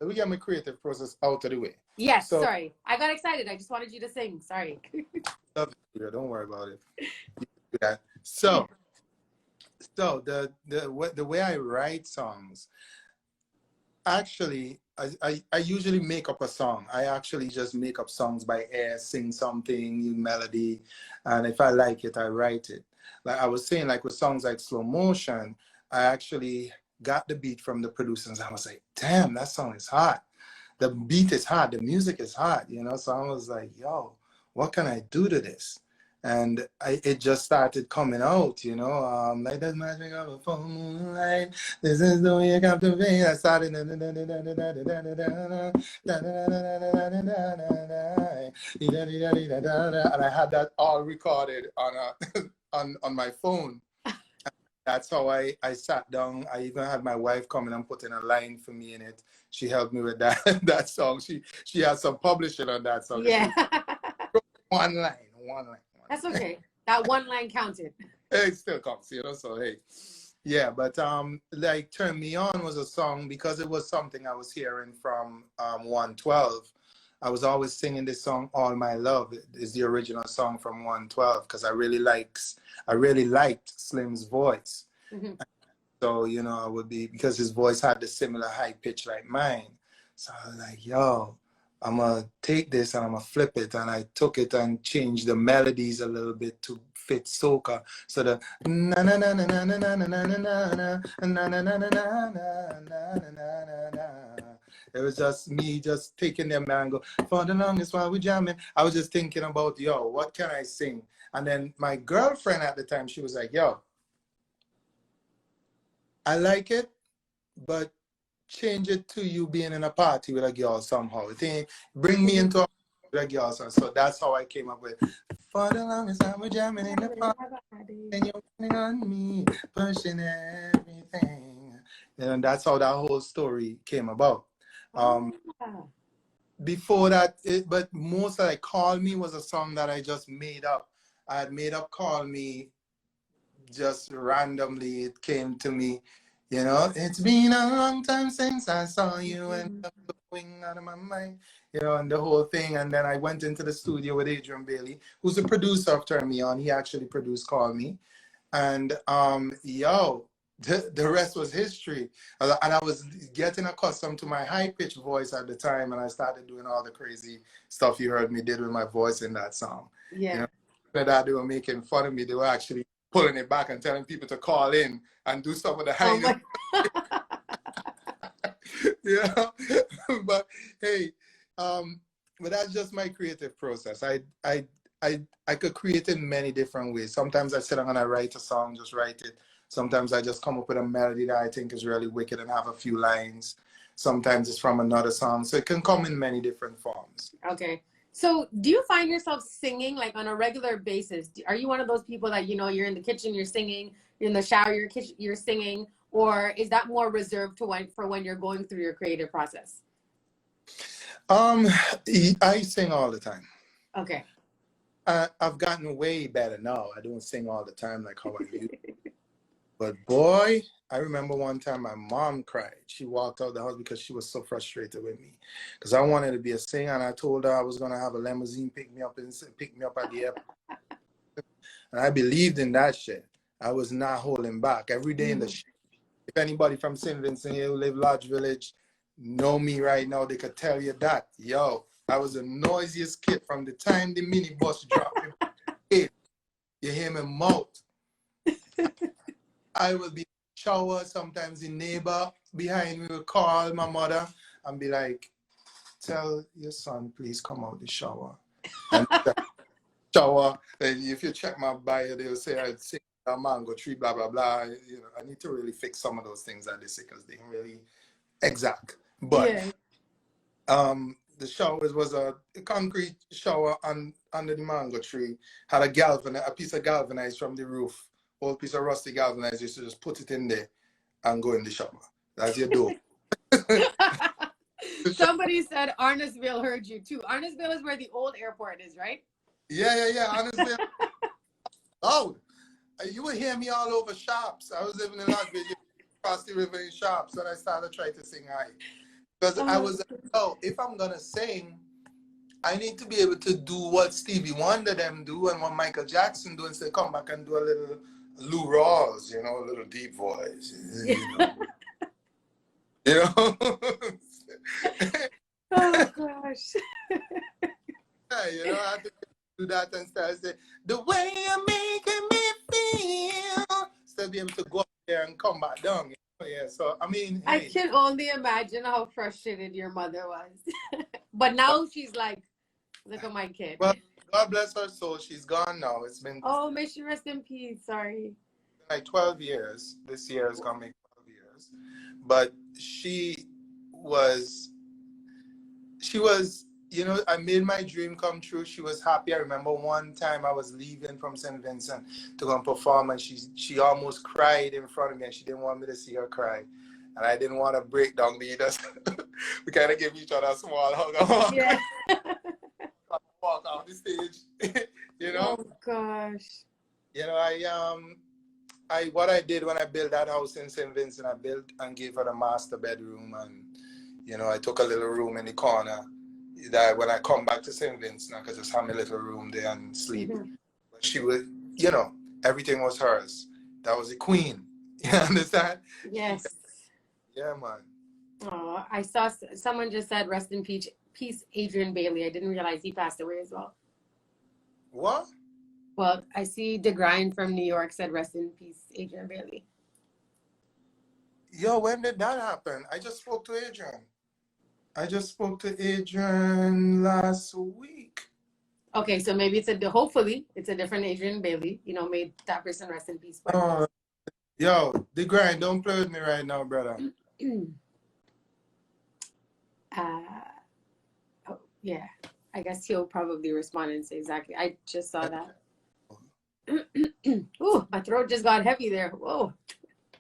We get my creative process out of the way. Yes, so, sorry. I got excited. I just wanted you to sing. Sorry. Don't worry about it. You do that. So the way I write songs, actually, I usually make up a song. I actually just make up songs by ear, sing something, new melody, and if I like it, I write it. Like I was saying, like with songs like Slow Motion, I actually got the beat from the producers. I was like, damn, that song is hot. The beat is hot. The music is hot, you know? So I was like, yo, what can I do to this? And it just started coming out, you know? Like the magic of a full moonlight. This is the way you captivate. I started. And I had that all recorded on my phone. That's how I sat down. I even had my wife come in and put in a line for me in it. She helped me with that song. She had some publishing on that song. Yeah. One line. That's okay. That one line counted. It still counts, you know, so hey. Yeah, but like Turn Me On was a song because it was something I was hearing from 112. I was always singing this song, All My Love is the original song from 112 because I really liked Slim's voice. Mm-hmm. So, you know, I would be, because his voice had the similar high pitch like mine. So I was like, yo, I'm going to take this and I'm going to flip it. And I took it and changed the melodies a little bit to fit soca. So the na na na na na na na na na na na na na na na na na na. It was just me just taking them and go, for the longest while we jamming. I was just thinking about, yo, what can I sing? And then my girlfriend at the time, she was like, yo, I like it, but change it to you being in a party with a girl somehow. Bring me into a girl. So that's how I came up with, for the longest time we're jamming in the party, and you're running on me, pushing everything. And that's how that whole story came about. Before that, but most like Call Me was a song that I just made up. I had made up Call Me just randomly. It came to me, you know, it's been a long time since I saw you and I'm going out of my mind, you know, and the whole thing. And then I went into the studio with Adrian Bailey, who's the producer of Turn Me On. He actually produced Call Me. And yo, the rest was history. And I was getting accustomed to my high-pitched voice at the time, and I started doing all the crazy stuff you heard me did with my voice in that song. Yeah. You know, that they were making fun of me. They were actually pulling it back and telling people to call in and do some of the high notes. Yeah. But hey, but that's just my creative process. I could create in many different ways. Sometimes I sit down and I write a song, just write it. Sometimes I just come up with a melody that I think is really wicked and have a few lines. Sometimes it's from another song. So it can come in many different forms. Okay. So do you find yourself singing like on a regular basis? Are you one of those people that, you know, you're in the kitchen, you're singing, you're in the shower, you're singing, or is that more reserved to when you're going through your creative process? I sing all the time. Okay. I've gotten way better now. I don't sing all the time like how I used to. But boy, I remember one time my mom cried. She walked out the house because she was so frustrated with me. Because I wanted to be a singer, and I told her I was going to have a limousine pick me up at the airport. And I believed in that shit. I was not holding back. Every day in the shit. If anybody from St. Vincent who live Lodge Village know me right now, they could tell you that. Yo, I was the noisiest kid from the time the minibus dropped me. You hear me mouth. I would be shower. Sometimes the neighbor behind me will call my mother and be like, tell your son, please come out the shower. And shower. And if you check my bio, they'll say I sing a mango tree, blah, blah, blah. You know, I need to really fix some of those things that they say because they ain't really exact. But the shower was a concrete shower under the mango tree. Had a piece of galvanized from the roof, old piece of rusty galvanized. You should just put it in there and go in the shower. That's your door. Somebody said Artistville heard you too. Artistville is where the old airport is, right? Yeah. Artistville. Oh, you would hear me all over shops. I was living in Las Vegas, across the river in shops, and I started trying to sing high. Because I was like, oh, if I'm going to sing, I need to be able to do what Stevie Wonder them do and what Michael Jackson do and say, come back and do a little Lou Rawls, you know, a little deep voice. You know? You know? Oh, gosh. Yeah, you know, I had to do that and start saying, the way you're making me feel. Still be able to go up there and come back down. You know? Yeah, so, I mean, hey. I can only imagine how frustrated your mother was. But now she's like, look at my kid. Well, God bless her soul. She's gone now. It's been... Oh, may she rest in peace. Sorry. Like 12 years. This year is going to make 12 years. But she was, you know, I made my dream come true. She was happy. I remember one time I was leaving from St. Vincent to go and perform, and she almost cried in front of me, and she didn't want me to see her cry. And I didn't want to break down either. We kind of give each other a small hug. Yeah. Walk off the stage. You know? Oh, gosh. You know, what I did when I built that house in St. Vincent, I built and gave her the master bedroom, and you know, I took a little room in the corner that when I come back to St. Vincent, I could just have my little room there and sleep. Mm-hmm. But she was, you know, everything was hers. That was the queen. You understand? Yes. Yeah, man. Oh, I saw someone just said rest in peace, Adrian Bailey. I didn't realize he passed away as well. What? Well, I see DeGrind from New York said rest in peace, Adrian Bailey. Yo, when did that happen? I just spoke to Adrian last week. Okay, so maybe hopefully it's a different Adrian Bailey. You know, may that person rest in peace. But... yo, DeGrind, don't play with me right now, brother. Oh, yeah. I guess he'll probably respond and say exactly. I just saw that. Ooh, my throat just got heavy there. Whoa.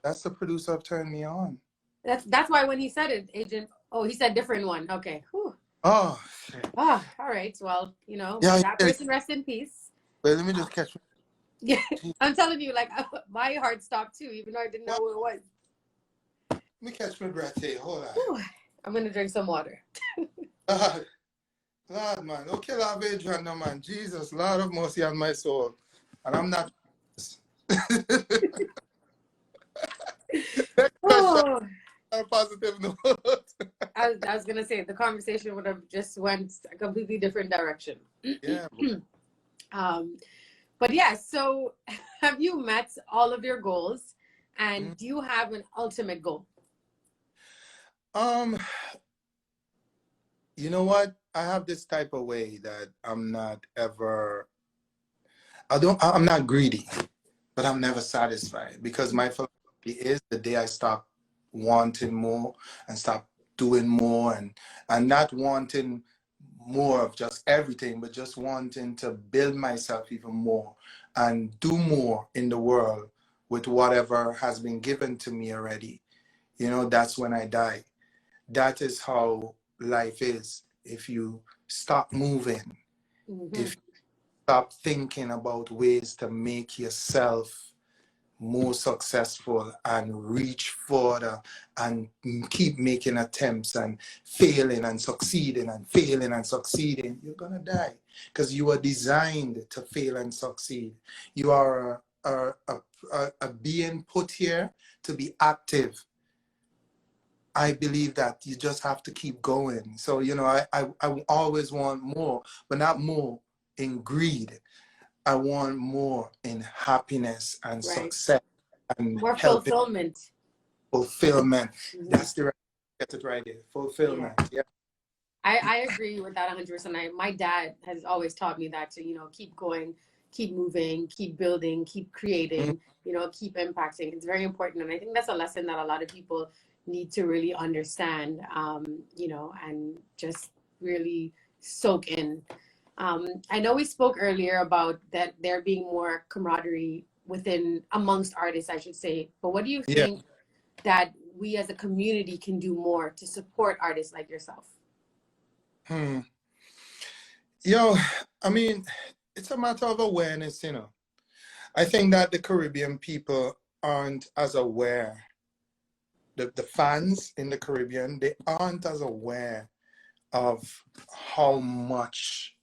That's the producer of Turn Me On. That's why when he said it, Agent. Oh, he said different one. Okay. Whew. Oh, shit. Ah, all right. Well, you know, yeah, that person rest in peace. Wait, let me just catch. Yeah, I'm telling you, like my heart stopped too, even though I didn't know who it was. Let me catch my breath here. Hold on. Whew. I'm gonna drink some water. Lord, man, don't kill our Adrian, no man. Jesus, Lord of mercy on my soul, and I'm not. Oh. A positive note. I was gonna say the conversation would have just went a completely different direction. Yeah. But yeah, so have you met all of your goals, and do you have an ultimate goal? You know what? I have this type of way that I'm not greedy, but I'm never satisfied, because my philosophy is the day I stop wanting more and stop doing more and not wanting more of just everything, but just wanting to build myself even more and do more in the world with whatever has been given to me already. You know, that's when I die. That is how life is. If you stop moving, if you stop thinking about ways to make yourself more successful and reach further and keep making attempts and failing and succeeding and failing and succeeding, you're gonna die, because you are designed to fail and succeed. You are a being put here to be active. I believe that you just have to keep going. So, you know, I always want more, but not more in greed. I want more in happiness and success and more fulfillment. fulfillment. Mhm. That's the right, get it right there. Fulfillment. Yeah. I agree with that 100%. My dad has always taught me that to, keep going, keep moving, keep building, keep creating, keep impacting. It's very important. And I think that's a lesson that a lot of people need to really understand, and just really soak in. I know we spoke earlier about that there being more camaraderie amongst artists, I should say. But what do you Yeah. think that we as a community can do more to support artists like yourself? Yo, I mean, it's a matter of awareness, I think that the Caribbean people aren't as aware. The fans in the Caribbean, they aren't as aware of how much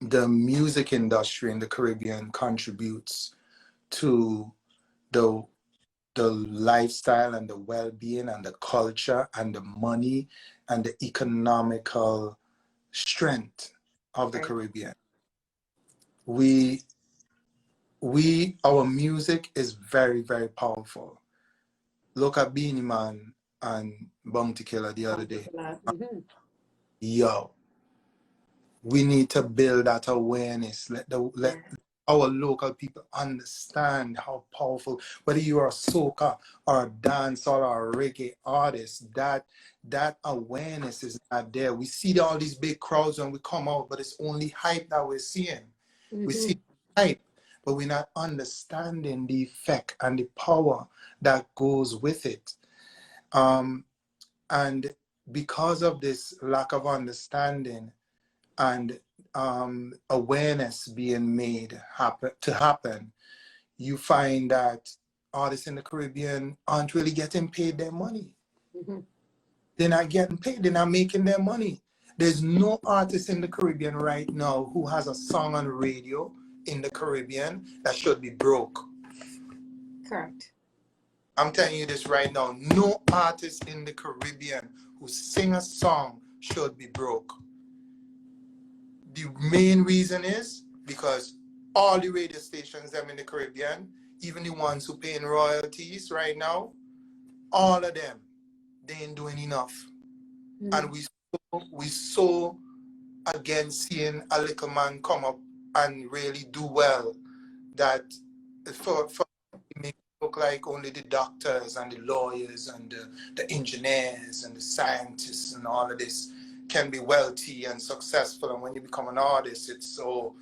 the music industry in the Caribbean contributes to the the lifestyle and the well-being and the culture and the money and the economical strength of the Right. Caribbean. Our music is very, very powerful. Look at Beanie Man and Bounty Killer the other day. Mm-hmm. Yo, we need to build that awareness. Let our local people understand how powerful, whether you are a soca or a dance or a reggae artist, that awareness is not there. We see all these big crowds when we come out, but it's only hype that we're seeing. Mm-hmm. We see hype, but we're not understanding the effect and the power that goes with it. And because of this lack of understanding and awareness being made happen, you find that artists in the Caribbean aren't really getting paid their money. Mm-hmm. They're not getting paid. They're not making their money. There's no artist in the Caribbean right now who has a song on the radio in the Caribbean that should be broke. Correct. I'm telling you this right now. No artist in the Caribbean who sing a song should be broke. The main reason is because all the radio stations them in the Caribbean, even the ones who paying royalties right now, all of them, they ain't doing enough. Mm-hmm. And we so against seeing a little man come up and really do well that for it may look like only the doctors and the lawyers and the engineers and the scientists and all of this can be wealthy and successful, and when you become an artist, it's so,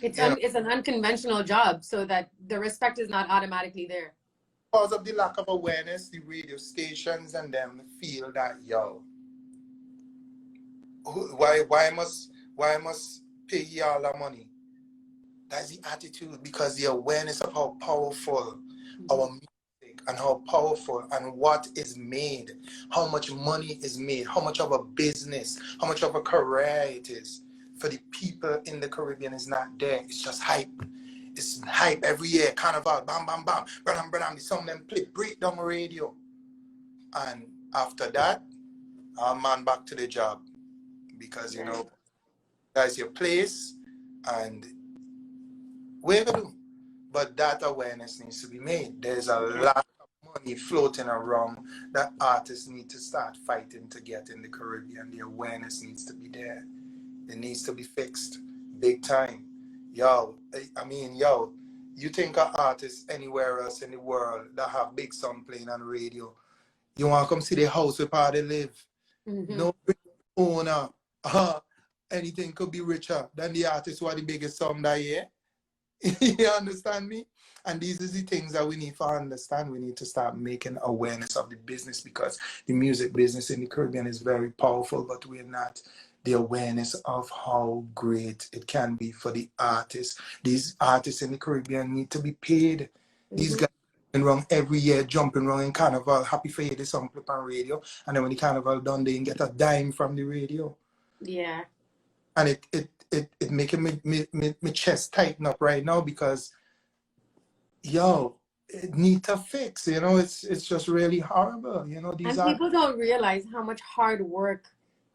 it's an unconventional job, so that the respect is not automatically there. Because of the lack of awareness, the radio stations and them feel that, yo, why must pay you all that money? That's the attitude, because the awareness of how powerful our music and how powerful and what is made, how much money is made, how much of a business, how much of a career it is for the people in the Caribbean is not there. It's just hype. It's hype every year. Carnival, bam, bam, bam, bam, bam. The song them play, break down the radio. And after that, our man back to the job. Because, that's your place and we're going to do. But that awareness needs to be made. There's a lot of money floating around that artists need to start fighting to get in the Caribbean. The awareness needs to be there. It needs to be fixed big time. Yo, you think of artists anywhere else in the world that have big song playing on the radio, you want to come see the house where part they live. Mm-hmm. No owner. Anything could be richer than the artists who are the biggest song that year. You understand me? And these are the things that we need to understand. We need to start making awareness of the business, because the music business in the Caribbean is very powerful, but we're not the awareness of how great it can be for the artists. These artists in the Caribbean need to be paid. Mm-hmm. These guys around every year, jumping around in Carnival, happy for you, the song clip on radio, and then when the Carnival done, they get a dime from the radio. Yeah. And it making me chest tighten up right now, because yo, it need to fix. It's just really horrible. And people don't realize how much hard work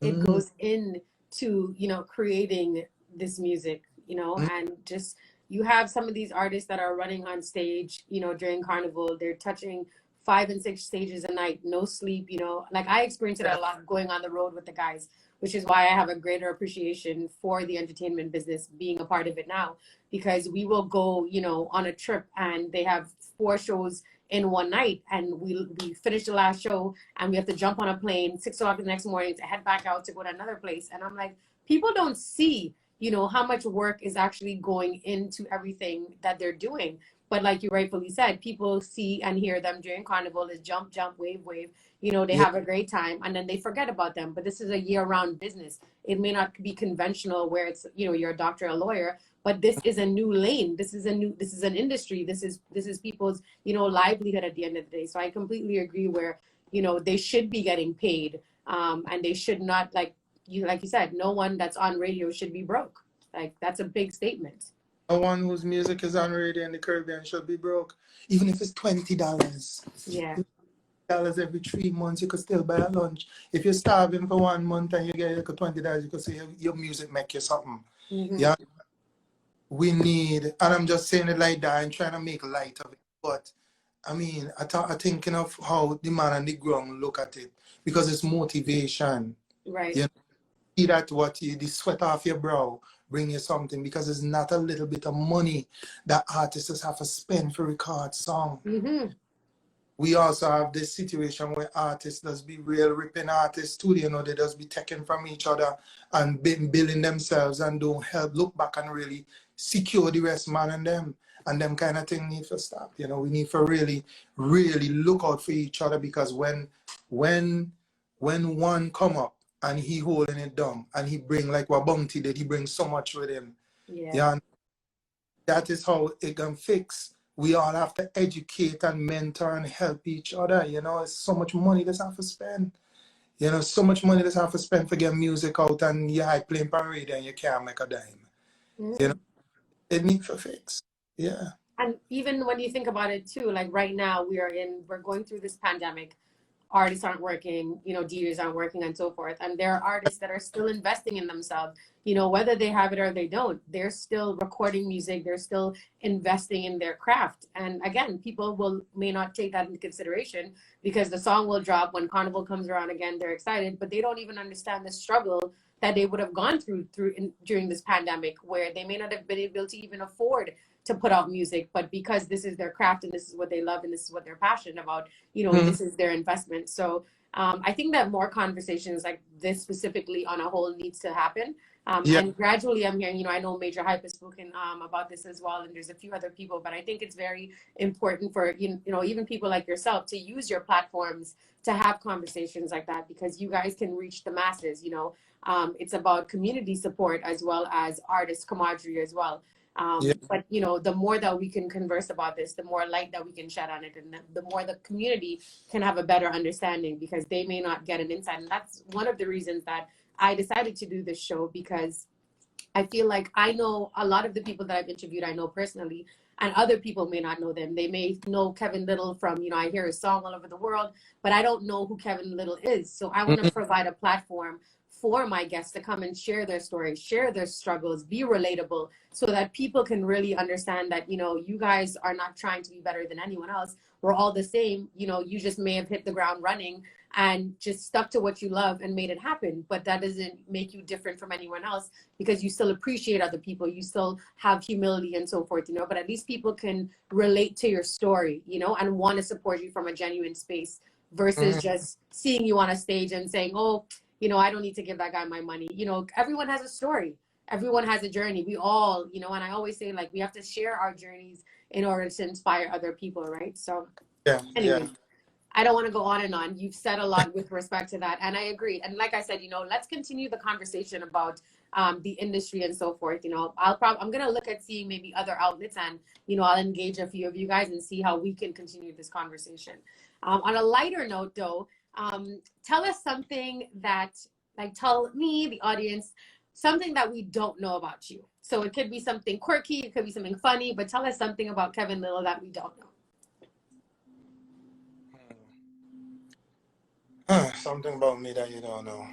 it goes into creating this music, and just you have some of these artists that are running on stage, you know, during carnival, they're touching 5 and 6 stages a night, no sleep, you know, like I experience it a lot going on the road with the guys, which is why I have a greater appreciation for the entertainment business being a part of it now, because we will go, you know, on a trip and they have 4 shows in one night, and we finish the last show and we have to jump on a plane 6 o'clock the next morning to head back out to go to another place. And I'm like, people don't see, you know, how much work is actually going into everything that they're doing. But like you rightfully said, people see and hear them during carnival is jump, jump, wave, wave. You know, they have a great time and then they forget about them. But this is a year-round business. It may not be conventional where it's, you know, you're a doctor, a lawyer, but this is a new lane. This is an industry. This is people's, you know, livelihood at the end of the day. So I completely agree where, you know, they should be getting paid, and they should not, like you said, no one that's on radio should be broke. Like, that's a big statement. No one whose music is on radio in the Caribbean should be broke, even if it's $20. Yeah. $20 every 3 months, you could still buy a lunch. If you're starving for 1 month and you get like $20, you could say your music make you something. Mm-hmm. Yeah, we need, and I'm just saying it like that and trying to make light of it. But I mean, I'm thinking of how the man on the ground look at it, because it's motivation. Right. You know, see that the sweat off your brow bring you something, because it's not a little bit of money that artists have to spend for record song. Mm-hmm. We also have this situation where artists does be real ripping artists too, you know, they just be taking from each other and billing themselves and don't help look back and really secure the rest man and them kind of thing need to stop. You know, we need to really, really look out for each other, because when one come up and he holding it down and he bring like what Bounty did, he brings so much with him. Yeah, that is how it can fix. We all have to educate and mentor and help each other. You know, it's so much money that's have to spend. You know, so much money that's have to spend for get music out, and you high playing parade and you can't make a dime. You know, it needs to fix. Yeah. And even when you think about it too, like right now we're going through this pandemic. Artists aren't working, you know, DJs aren't working and so forth. And there are artists that are still investing in themselves, you know, whether they have it or they don't, they're still recording music, they're still investing in their craft. And again, people may not take that into consideration, because the song will drop when carnival comes around again, they're excited, but they don't even understand the struggle that they would have gone through during this pandemic, where they may not have been able to even afford to put out music, but because this is their craft and this is what they love and this is what they're passionate about, you know, this is their investment. So I think that more conversations like this specifically on a whole needs to happen. And gradually I'm hearing, you know, I know Major Hype has spoken about this as well, and there's a few other people, but I think it's very important for, you know, even people like yourself to use your platforms to have conversations like that, because you guys can reach the masses, you know. It's about community support as well as artist camaraderie as well. But, you know, the more that we can converse about this, the more light that we can shed on it, and the more the community can have a better understanding, because they may not get an insight. And that's one of the reasons that I decided to do this show, because I feel like I know a lot of the people that I've interviewed, I know personally, and other people may not know them. They may know Kevin Lyttle from, you know, I hear his song all over the world, but I don't know who Kevin Lyttle is. So I want to provide a platform for my guests to come and share their stories, share their struggles, be relatable, so that people can really understand that, you know, you guys are not trying to be better than anyone else. We're all the same. You know, you just may have hit the ground running and just stuck to what you love and made it happen. But that doesn't make you different from anyone else, because you still appreciate other people. You still have humility and so forth, you know, but at least people can relate to your story, you know, and want to support you from a genuine space, versus just seeing you on a stage and saying, oh, you know, I don't need to give that guy my money. You know, everyone has a story. Everyone has a journey. We all, you know, and I always say, like, we have to share our journeys in order to inspire other people, right? So anyway, I don't want to go on and on. You've said a lot with respect to that, and I agree. And like I said, you know, let's continue the conversation about the industry and so forth. You know, I'm going to look at seeing maybe other outlets, and, you know, I'll engage a few of you guys and see how we can continue this conversation. On a lighter note, though, tell us something that, like, tell me, the audience, something that we don't know about you. So it could be something quirky, it could be something funny, but tell us something about Kevin Lyttle that we don't know. Something about me that you don't know.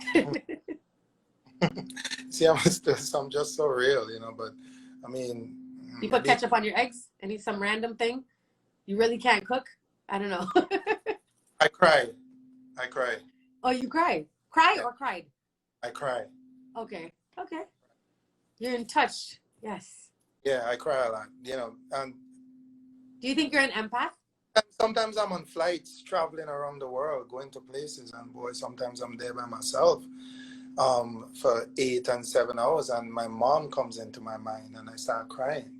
See, I'm just so real, you know, but I mean, You put ketchup on your eggs? Some random thing? You really can't cook? I don't know. I cry. I cry. Oh, you cry? Cry Yeah, or cried? I cry. Okay. Okay. You're in touch. Yes. Yeah, I cry a lot. And Do you think you're an empath? sometimes I'm on flights traveling around the world, going to places, and boy, sometimes I'm there by myself for 8 and 7 hours, and my mom comes into my mind, and I start crying.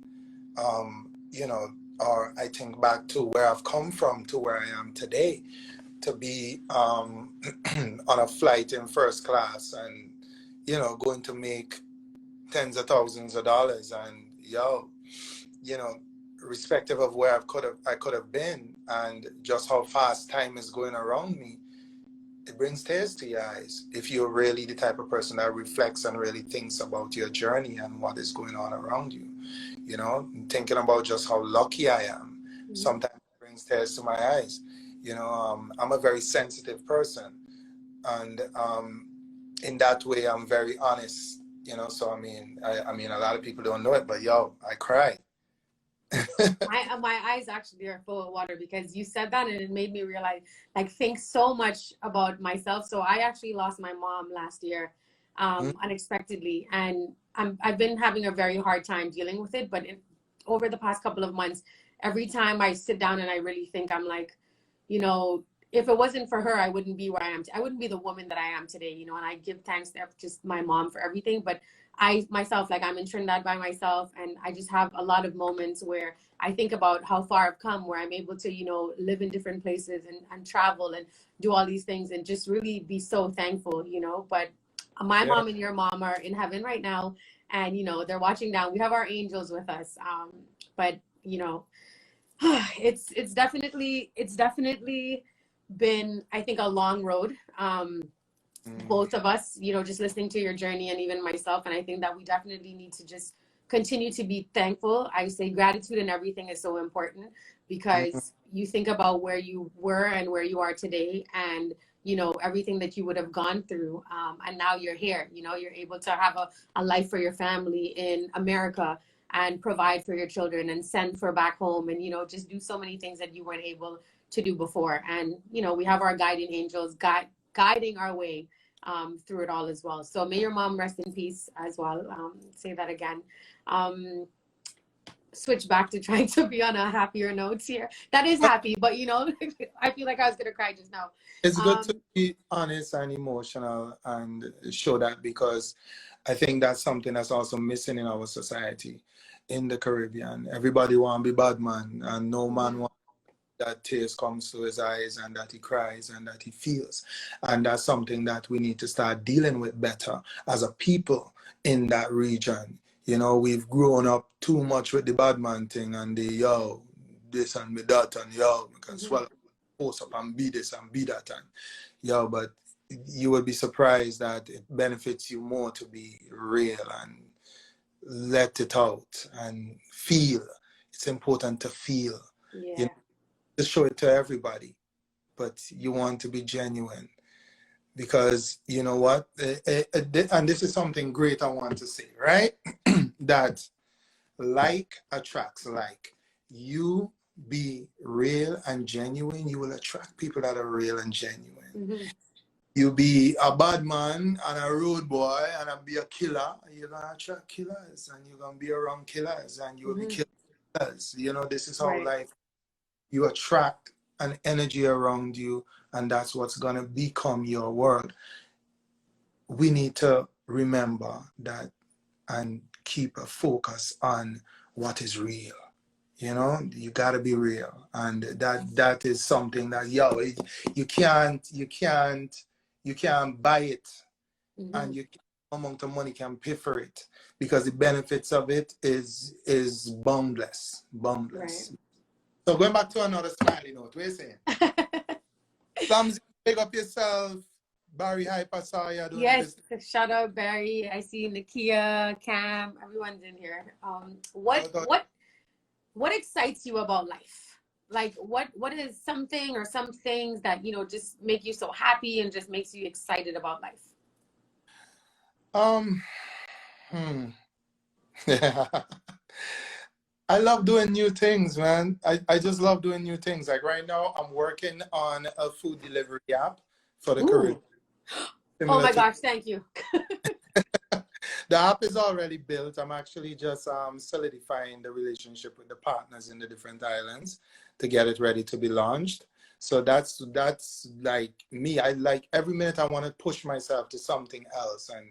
Or I think back to where I've come from to where I am today, to be on a flight in first class, and going to make tens of thousands of dollars, and you know, respective of where I could have been, and just how fast time is going around me, it brings tears to your eyes if you're really the type of person that reflects and really thinks about your journey and what is going on around you. Thinking about just how lucky I am. Sometimes it brings tears to my eyes. I'm a very sensitive person, and in that way, I'm very honest. So I mean, a lot of people don't know it, but I cry. My eyes actually are full of water because you said that, and it made me realize, think so much about myself. So I actually lost my mom last year, unexpectedly, and I've been having a very hard time dealing with it. But over the past couple of months, every time I sit down and I really think, I'm like, if it wasn't for her, I wouldn't be where I am. I wouldn't be the woman that I am today, and I give thanks to just my mom for everything. But I myself, I'm in Trinidad by myself, and I just have a lot of moments where I think about how far I've come, where I'm able to, live in different places and travel and do all these things and just really be so thankful, But my Yeah. mom and your mom are in heaven right now, and, they're watching down. We have our angels with us. But, it's definitely been, I think, a long road. Both of us, just listening to your journey, and even myself. And I think that we definitely need to just continue to be thankful. I say gratitude and everything is so important, because you think about where you were and where you are today, and everything that you would have gone through, and now you're here. You're able to have a life for your family in America, and provide for your children, and send for back home, and just do so many things that you weren't able to do before. And we have our guiding angels guiding our way through it all as well. So may your mom rest in peace as well. Say that again. Switch back to trying to be on a happier note here. That is happy, but I feel like I was gonna cry just now. It's good to be honest and emotional and show that, because I think that's something that's also missing in our society in the Caribbean. Everybody want to be bad man, and no man wants that tears comes to his eyes, and that he cries, and that he feels. And that's something that we need to start dealing with better as a people in that region. We've grown up too much with the bad man thing, and the this and me that, and we can swallow, post up and be this and be that, and but you would be surprised that it benefits you more to be real and let it out and feel. It's important to feel. Yeah. To show it to everybody, but you want to be genuine, because you know what, and this is something great I want to say, right? That like attracts like. You be real and genuine, you will attract people that are real and genuine. You be a bad man and a rude boy and be a killer, you're gonna attract killers, and you're gonna be around killers, and you will be killers. This is how life. You attract an energy around you, and that's what's going to become your world. We need to remember that and keep a focus on what is real. You got to be real, and that is something that you can't buy it, and no amount of money can pay for it, because the benefits of it is boundless. Right. So going back to another smiley note, what are you saying? Sam's, pick up yourself. Barry Hyper saw you doing yes, shout out Barry. I see Nakia, Cam, everyone's in here. What excites you about life? Like what is something or some things that just make you so happy and just makes you excited about life? I love doing new things, man. I just love doing new things. Like right now, I'm working on a food delivery app for the Caribbean, Ooh. Oh similar my to gosh, thank you. the app is already built. I'm actually just solidifying the relationship with the partners in the different islands to get it ready to be launched. So that's like me. I like every minute I want to push myself to something else and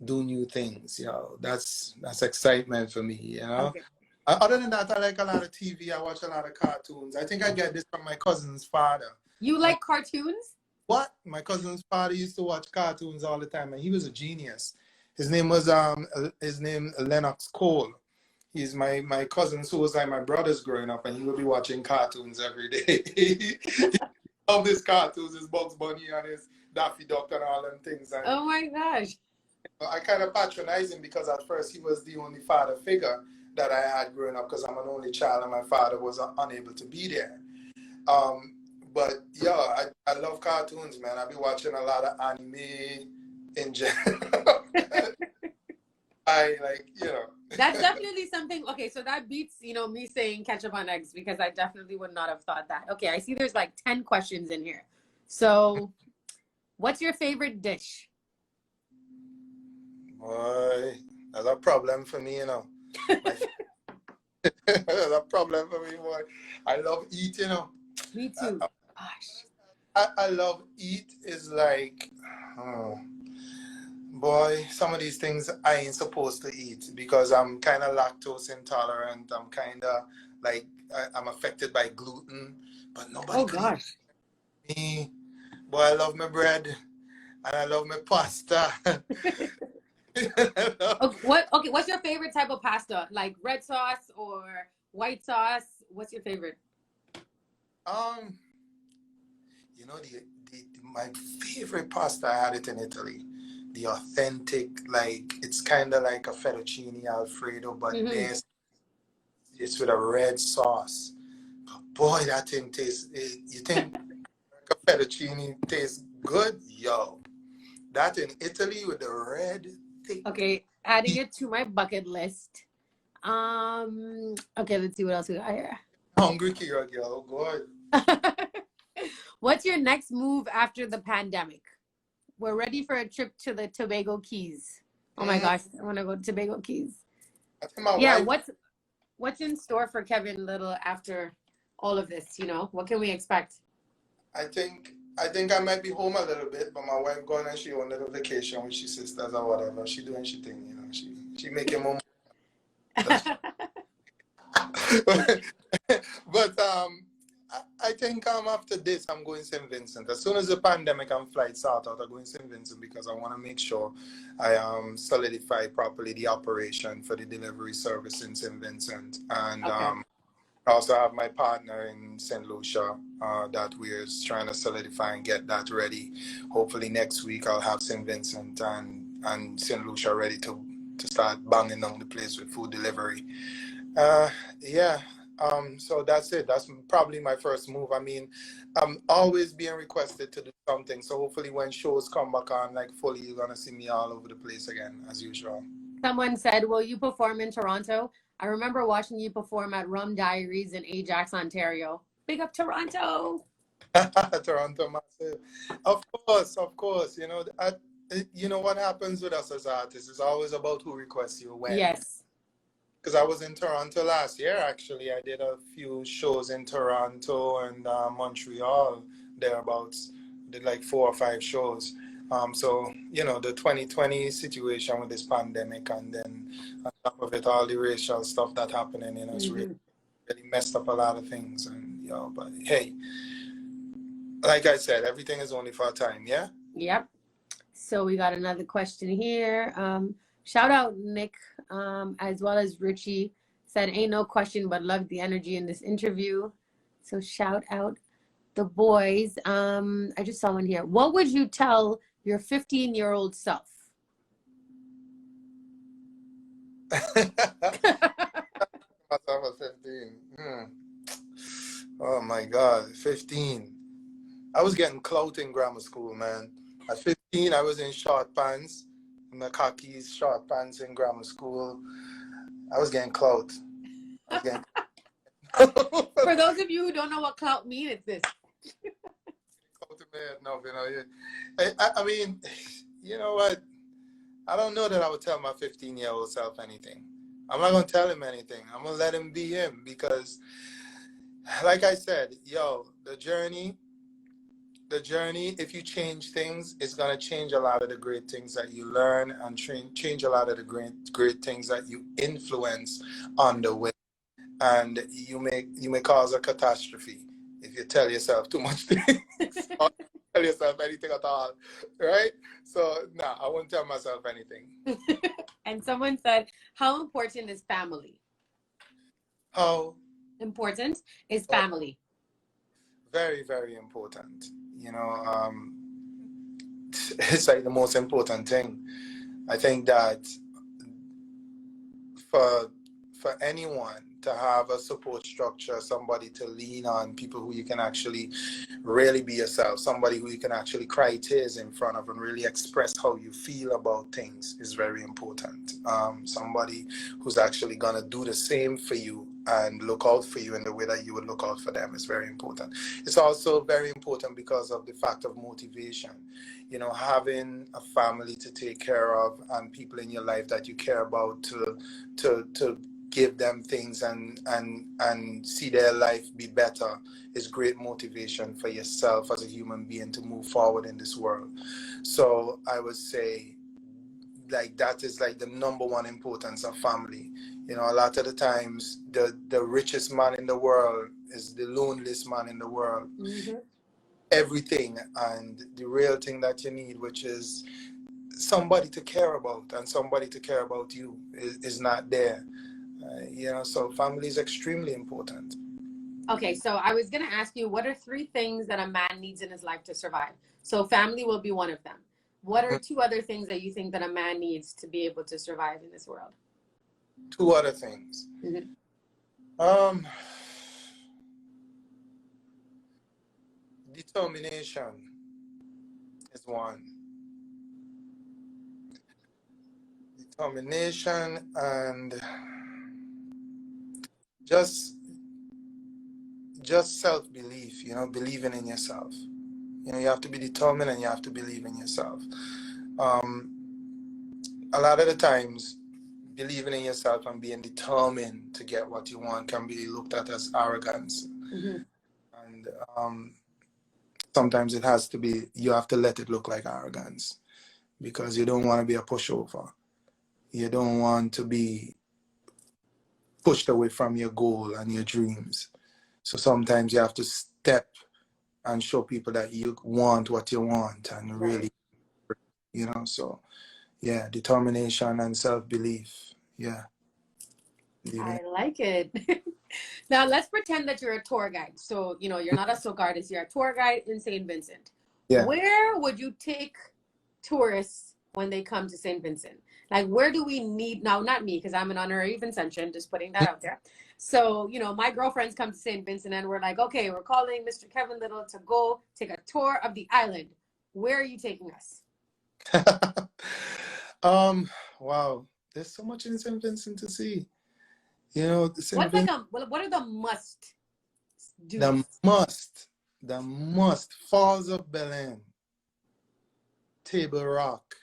do new things. You know, that's excitement for me. You know. Okay. Other than that, I like a lot of TV. I watch a lot of cartoons. I think I get this from my cousin's father. You My like cartoons? what? My cousin's father used to watch cartoons all the time, and he was a genius. His name Lennox Cole. He's my cousin, who was like my brother's growing up, and he would be watching cartoons every day. All these cartoons, his Bugs Bunny and his Daffy Duck and all them things. And Oh my gosh. I kind of patronized him because at first he was the only father figure that I had growing up because I'm an only child and my father was unable to be there. Um, but yeah, I love cartoons, man. I've been watching a lot of anime in general. I like, you know. That's definitely something. Okay, so that beats, me saying ketchup on eggs because I definitely would not have thought that. Okay, I see there's like 10 questions in here. So, what's your favorite dish? Boy, that's a problem for me, you know. That's a problem for me, boy. I love eat, you know. Me too. Gosh. I love eat is like, oh, boy, some of these things I ain't supposed to eat because I'm kind of lactose intolerant. I'm kind of like, I'm affected by gluten, but nobody Oh could eat gosh. me. Boy, I love my bread and I love my pasta. Okay, what's your favorite type of pasta? Like red sauce or white sauce? What's your favorite? Um, you know, my favorite pasta, I had it in Italy. The authentic, like, it's kind of like a fettuccine Alfredo, but Mm-hmm. it's with a red sauce. Boy, that thing tastes, you think a fettuccine tastes good? Yo, that in Italy with the red thick. Okay, adding it to my bucket list. Okay, let's see what else we got here. Hungry Kira, girl, good. What's your next move after the pandemic? We're ready for a trip to the Tobago Keys. Oh my gosh, I want to go to Tobago Keys. I think my Yeah, wife, what's in store for Kevin Lyttle after all of this? What can we expect? I think I might be home a little bit, but my wife going and she on a little vacation with she sisters or whatever. She doing she thing, you know. She making more. But I think after this I'm going St. Vincent. As soon as the pandemic and flights out, I'm going St. Vincent because I want to make sure I solidify properly the operation for the delivery service in St. Vincent. And Okay. I also have my partner in St. Lucia that we're trying to solidify and get that ready. Hopefully next week I'll have St. Vincent and St. Lucia ready to start banging on the place with food delivery. Yeah. So that's it. That's probably my first move. I mean, I'm always being requested to do something. So hopefully when shows come back on like fully, you're gonna see me all over the place again as usual. Someone said, will you perform in Toronto? I remember watching you perform at Rum Diaries in Ajax, Ontario. Big up Toronto. Toronto massive. Of course. You know what happens with us as artists is always about who requests you when. Yes. Because I was in Toronto last year, actually. I did a few shows in Toronto and Montreal, thereabouts. Did like 4 or 5 shows. So, the 2020 situation with this pandemic and then on top of it, all the racial stuff that happening, it's really messed up a lot of things. And, but hey, like I said, everything is only for a time, yeah? Yep. So we got another question here. Shout out Nick, as well as Richie. Said, ain't no question, but love the energy in this interview. So shout out the boys. I just saw one here. What would you tell your 15-year-old self? I was 15. Oh my God, 15. I was getting clout in grammar school, man. At 15, I was in short pants, my khakis, short pants in grammar school. I was getting clout. Again. For those of you who don't know what clout means, it's this. No, you know, I mean, you know what? I don't know that I would tell my 15-year-old self anything. I'm not going to tell him anything. I'm going to let him be him because, like I said, yo, the journey, if you change things, it's going to change a lot of the great things that you learn and change a lot of the great things that you influence on the way. And you may cause a catastrophe if you tell yourself too much things or tell yourself anything at all, right? So, nah, I won't tell myself anything. And someone said, how important is family? How important is family? Very, very important. You know, it's like the most important thing. I think that for anyone to have a support structure, somebody to lean on, people who you can actually really be yourself, somebody who you can actually cry tears in front of and really express how you feel about things is very important. Somebody who's actually going to do the same for you and look out for you in the way that you would look out for them is very important. It's also very important because of the fact of motivation. You know, having a family to take care of and people in your life that you care about to give them things and see their life be better is great motivation for yourself as a human being to move forward in this world. So I would say like that is like the number one importance of family. You know, a lot of the times the richest man in the world is the loneliest man in the world. Mm-hmm. Everything and the real thing that you need, which is somebody to care about and somebody to care about you is not there. You know, so family is extremely important. Okay, so I was going to ask you, what are 3 things that a man needs in his life to survive? So family will be one of them. What are 2 other things that you think that a man needs to be able to survive in this world? 2 other things. Mm-hmm. Determination is one. Determination and just self-belief, you know, believing in yourself. You know, you have to be determined and you have to believe in yourself. A lot of the times, believing in yourself and being determined to get what you want can be looked at as arrogance. Mm-hmm. And sometimes it has to be, you have to let it look like arrogance because you don't want to be a pushover. You don't want to be pushed away from your goal and your dreams. So sometimes you have to step and show people that you want what you want and really, you know, so yeah, determination and self-belief. Yeah. I like it. Now let's pretend that you're a tour guide. So, you know, you're not a soak artist, you're a tour guide in St. Vincent. Yeah. Where would you take tourists when they come to St. Vincent? Like, where do we need, now, not me, because I'm an honorary Vincentian, just putting that out there. So, you know, my girlfriends come to St. Vincent and we're like, okay, we're calling Mr. Kevin Lyttle to go take a tour of the island. Where are you taking us? Wow, there's so much in St. Vincent to see. You know, what are the must do? The must Falls of Belen, Table Rock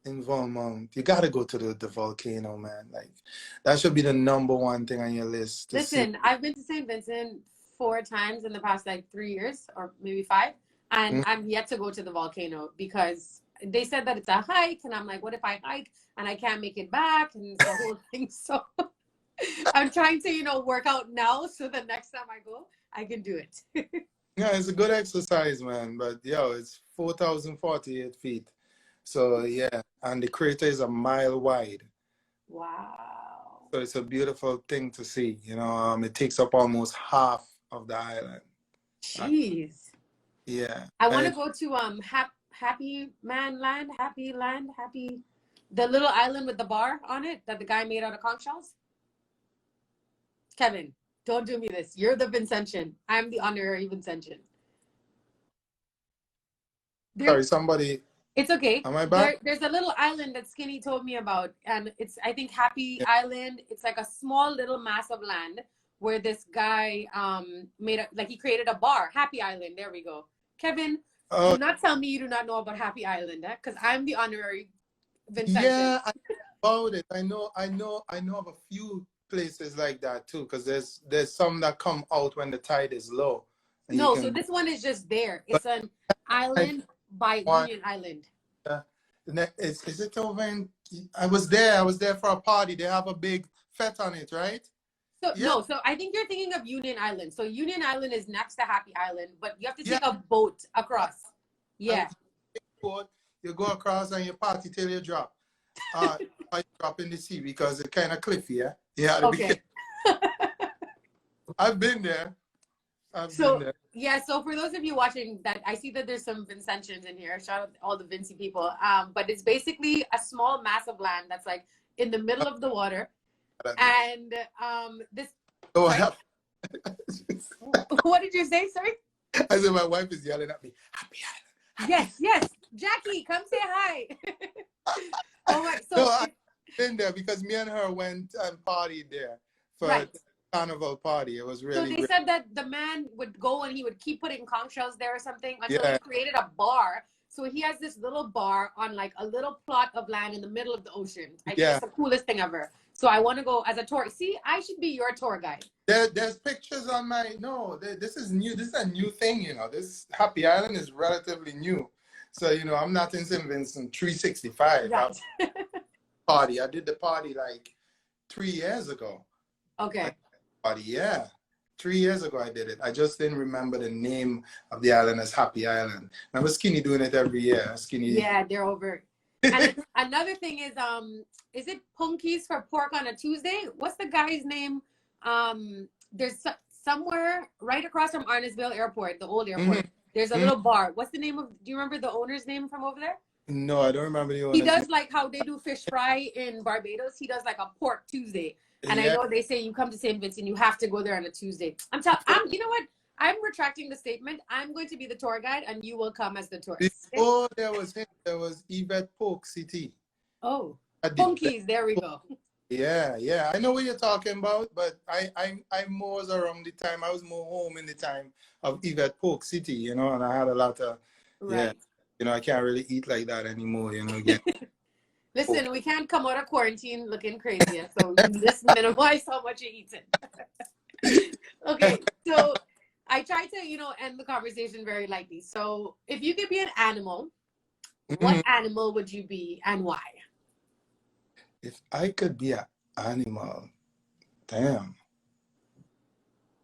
in Vermont. You got to go to the volcano, man. Like, that should be the number one thing on your list. Listen, I've been to St. Vincent 4 times in the past like 3 years or maybe 5, and I'm yet to go to the volcano because they said that it's a hike, and I'm like, what if I hike and I can't make it back, and it's the whole thing. So I'm trying to, you know, work out now so the next time I go, I can do it. Yeah, it's a good exercise, man. But yo, it's 4,048 feet. So yeah, and the crater is a mile wide. Wow. So it's a beautiful thing to see. You know, it takes up almost half of the island. Jeez. Yeah. I want to go to Happy Land, the little island with the bar on it that the guy made out of conch shells. Kevin, don't do me this. You're the Vincentian. I'm the honorary Vincentian. Sorry, somebody. It's okay. Am I back? There's a little island that Skinny told me about, and it's, I think, Happy Yeah. Island. It's like a small little mass of land where this guy made a, like, he created a bar. Happy Island. There we go. Kevin, Oh, do not tell me you do not know about Happy Island, because I'm the honorary Vincent. yeah, I know about it. I know of a few places like that too, because there's some that come out when the tide is low, and you No, so can. this one is just there. But It's an I island by one, Union Island. is it over in? I was there. I was there for a party. They have a big fete on it, right? So Yeah, no, so I think you're thinking of Union Island. So Union Island is next to Happy Island, but you have to yeah. take a boat across. And Yeah. you go across and you party till you drop. Or you drop in the sea because it's kind of cliffy. Yeah, yeah. Okay. I've been there. I've been So there. yeah, so for those of you watching that, I see that there's some Vincentians in here. Shout out to all the Vinci people. But it's basically a small mass of land that's like in the middle of the water. And this Oh, right? What did you say? Sorry? I said my wife is yelling at me. Happy Island. Yes, yes. Jackie, come say hi. Oh my, so No, I've been there because me and her went and partied there for right. a carnival party. It was So really they great. said that the man would go and he would keep putting conch shells there or something until Yeah. he created a bar. So he has this little bar on like a little plot of land in the middle of the ocean. I think it's the coolest thing ever. So I want to go as a tour. See, I should be your tour guide. There's pictures on my this is new. This is a new thing, This Happy Island is relatively new. So, I'm not in St. Vincent 365. Right. Party. I did the party like 3 years ago. Okay. Party, yeah. 3 years ago I did it. I just didn't remember the name of the island as Happy Island. Remember Skinny doing it every year. Skinny. Yeah, they're over. And another thing is it punkies for pork on a Tuesday? What's the guy's name? There's somewhere right across from Arnesville Airport, the old airport. Mm-hmm. There's a little bar. What's the name of? Do you remember the owner's name from over there? No, I don't remember the owner's He does name. like how they do fish fry in Barbados. He does like a pork Tuesday. And Yeah. I know they say you come to St. Vincent, you have to go there on a Tuesday. You know what? I'm retracting the statement. I'm going to be the tour guide and you will come as the tourist. Before there was him, there was Yvette Polk City. Oh, punkies, there we go. Yeah. I know what you're talking about, but I more was around the time. I was more home in the time of Yvette Polk City, and I had a lot of, right. I can't really eat like that anymore, again. Listen, we can't come out of quarantine looking crazy, so just minimize how much you're eating. Okay, so I try to, end the conversation very lightly. So if you could be an animal, what animal would you be and why? If I could be an animal, damn,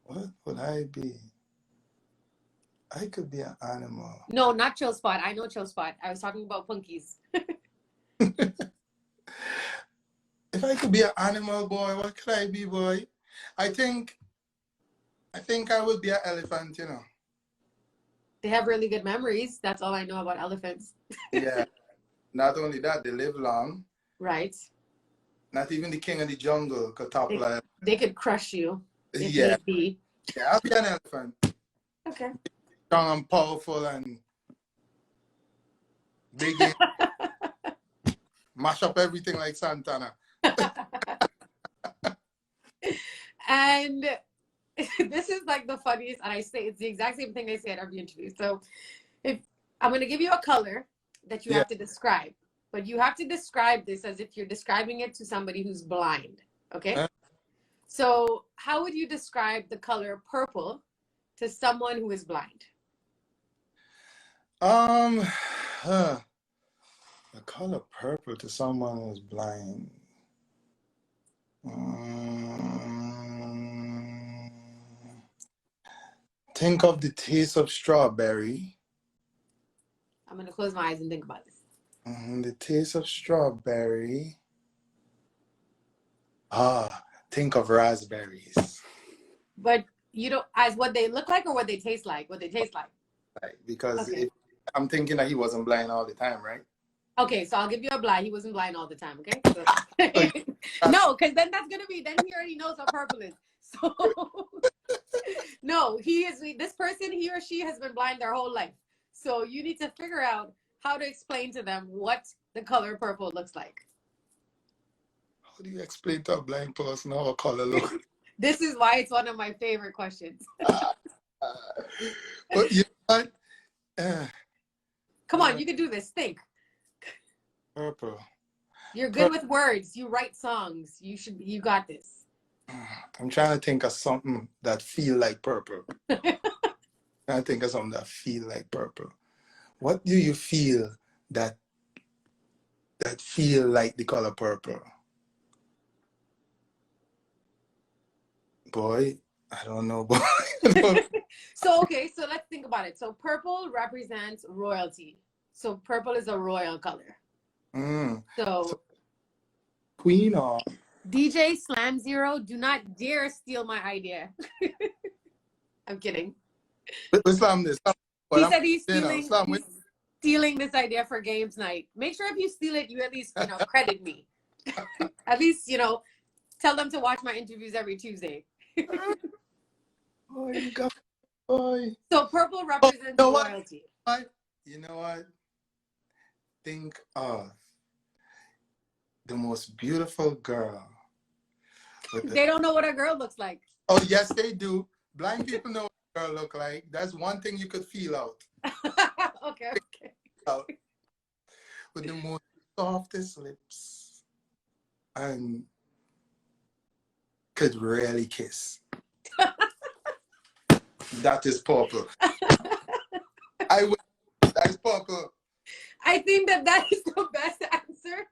what would I be? I could be an animal. No, not Chill Spot. I know Chill Spot. I was talking about punkies. If I could be an animal, boy, what could I be, boy? I think I would be an elephant, They have really good memories. That's all I know about elephants. Yeah. Not only that, they live long. Right. Not even the king of the jungle could topple. They could crush you if Yeah. need be. Yeah, I'll be an elephant. Okay. Strong and powerful and big. Mash up everything like Santana. And this is like the funniest, and I say it's the exact same thing I say at every interview. So if I'm going to give you a color that you have to describe, but you have to describe this as if you're describing it to somebody who's blind. Okay. So how would you describe the color purple to someone who is blind? The color purple to someone who's blind. Think of the taste of strawberry. I'm going to close my eyes and think about this. The taste of strawberry. Think of raspberries. But you don't, as what they look like or what they taste like? What they taste like. Right, because I'm thinking that he wasn't blind all the time, right? Okay, so I'll give you a blind. He wasn't blind all the time, okay? So, no, because then that's going to be, then he already knows what purple is. So, no, this person, he or she has been blind their whole life. So you need to figure out how to explain to them what the color purple looks like. How do you explain to a blind person how a color looks? This is why it's one of my favorite questions. But you know what? Come on, you can do this. Think. Purple. You're good with words. You write songs. You got this. I'm trying to think of something that feel like purple. I think of something that feel like purple. What do you feel that feel like the color purple? Boy, I don't know, boy. So, okay, so let's think about it. So purple represents royalty. So purple is a royal color. So Queen or DJ Slam Zero, do not dare steal my idea. I'm kidding. Slam this. He said he's stealing this idea for games night. Make sure if you steal it, you at least, credit me. At least, tell them to watch my interviews every Tuesday. Oh, you got boy. So purple represents royalty. You know what? Think of the most beautiful girl. They don't know what a girl looks like. Oh, yes, they do. Blind people know what a girl look like. That's one thing you could feel out. Okay. Out. With the most softest lips. And could really kiss. That is purple. That is purple. I think that is the best answer.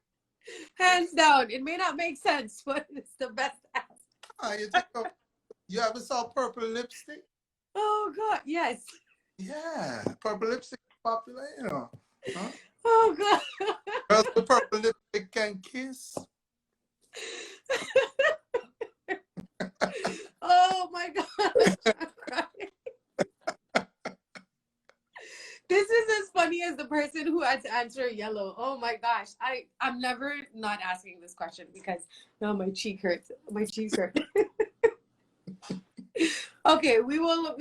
Hands down. It may not make sense, but it's the best answer. You ever saw purple lipstick? Oh, God, yes. Yeah, purple lipstick is popular, Huh? Oh, God. Girls with purple lipstick can kiss. Oh, my God. I'm crying. This is as funny as the person who had to answer yellow. Oh my gosh. I'm never not asking this question because now my cheek hurts. My cheeks hurt. Okay, we will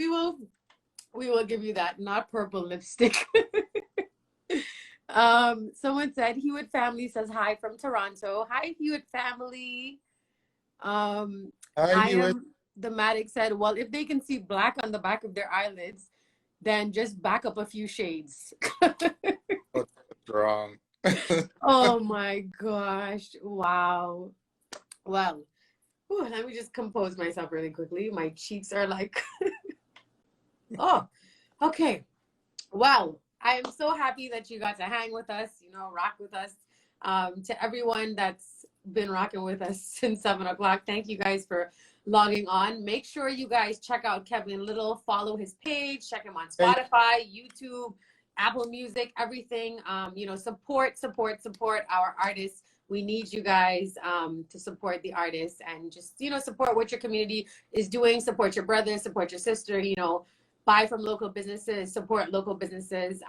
give you that. Not purple lipstick. Someone said Hewitt family says hi from Toronto. Hi, Hewitt family. Hi, Hewitt. The Matic said, well, if they can see black on the back of their eyelids, then just back up a few shades. What's wrong? Oh my gosh. Wow. Well, let me just compose myself really quickly. My cheeks are like, oh, okay. Well, I am so happy that you got to hang with us, rock with us. To everyone that's been rocking with us since 7 o'clock, thank you guys for logging on. Make sure you guys check out Kevin Lyttle, follow his page, check him on Spotify, YouTube, Apple Music, everything. Support our artists. We need you guys to support the artists and just, support what your community is doing, support your brother, support your sister, buy from local businesses, support local businesses.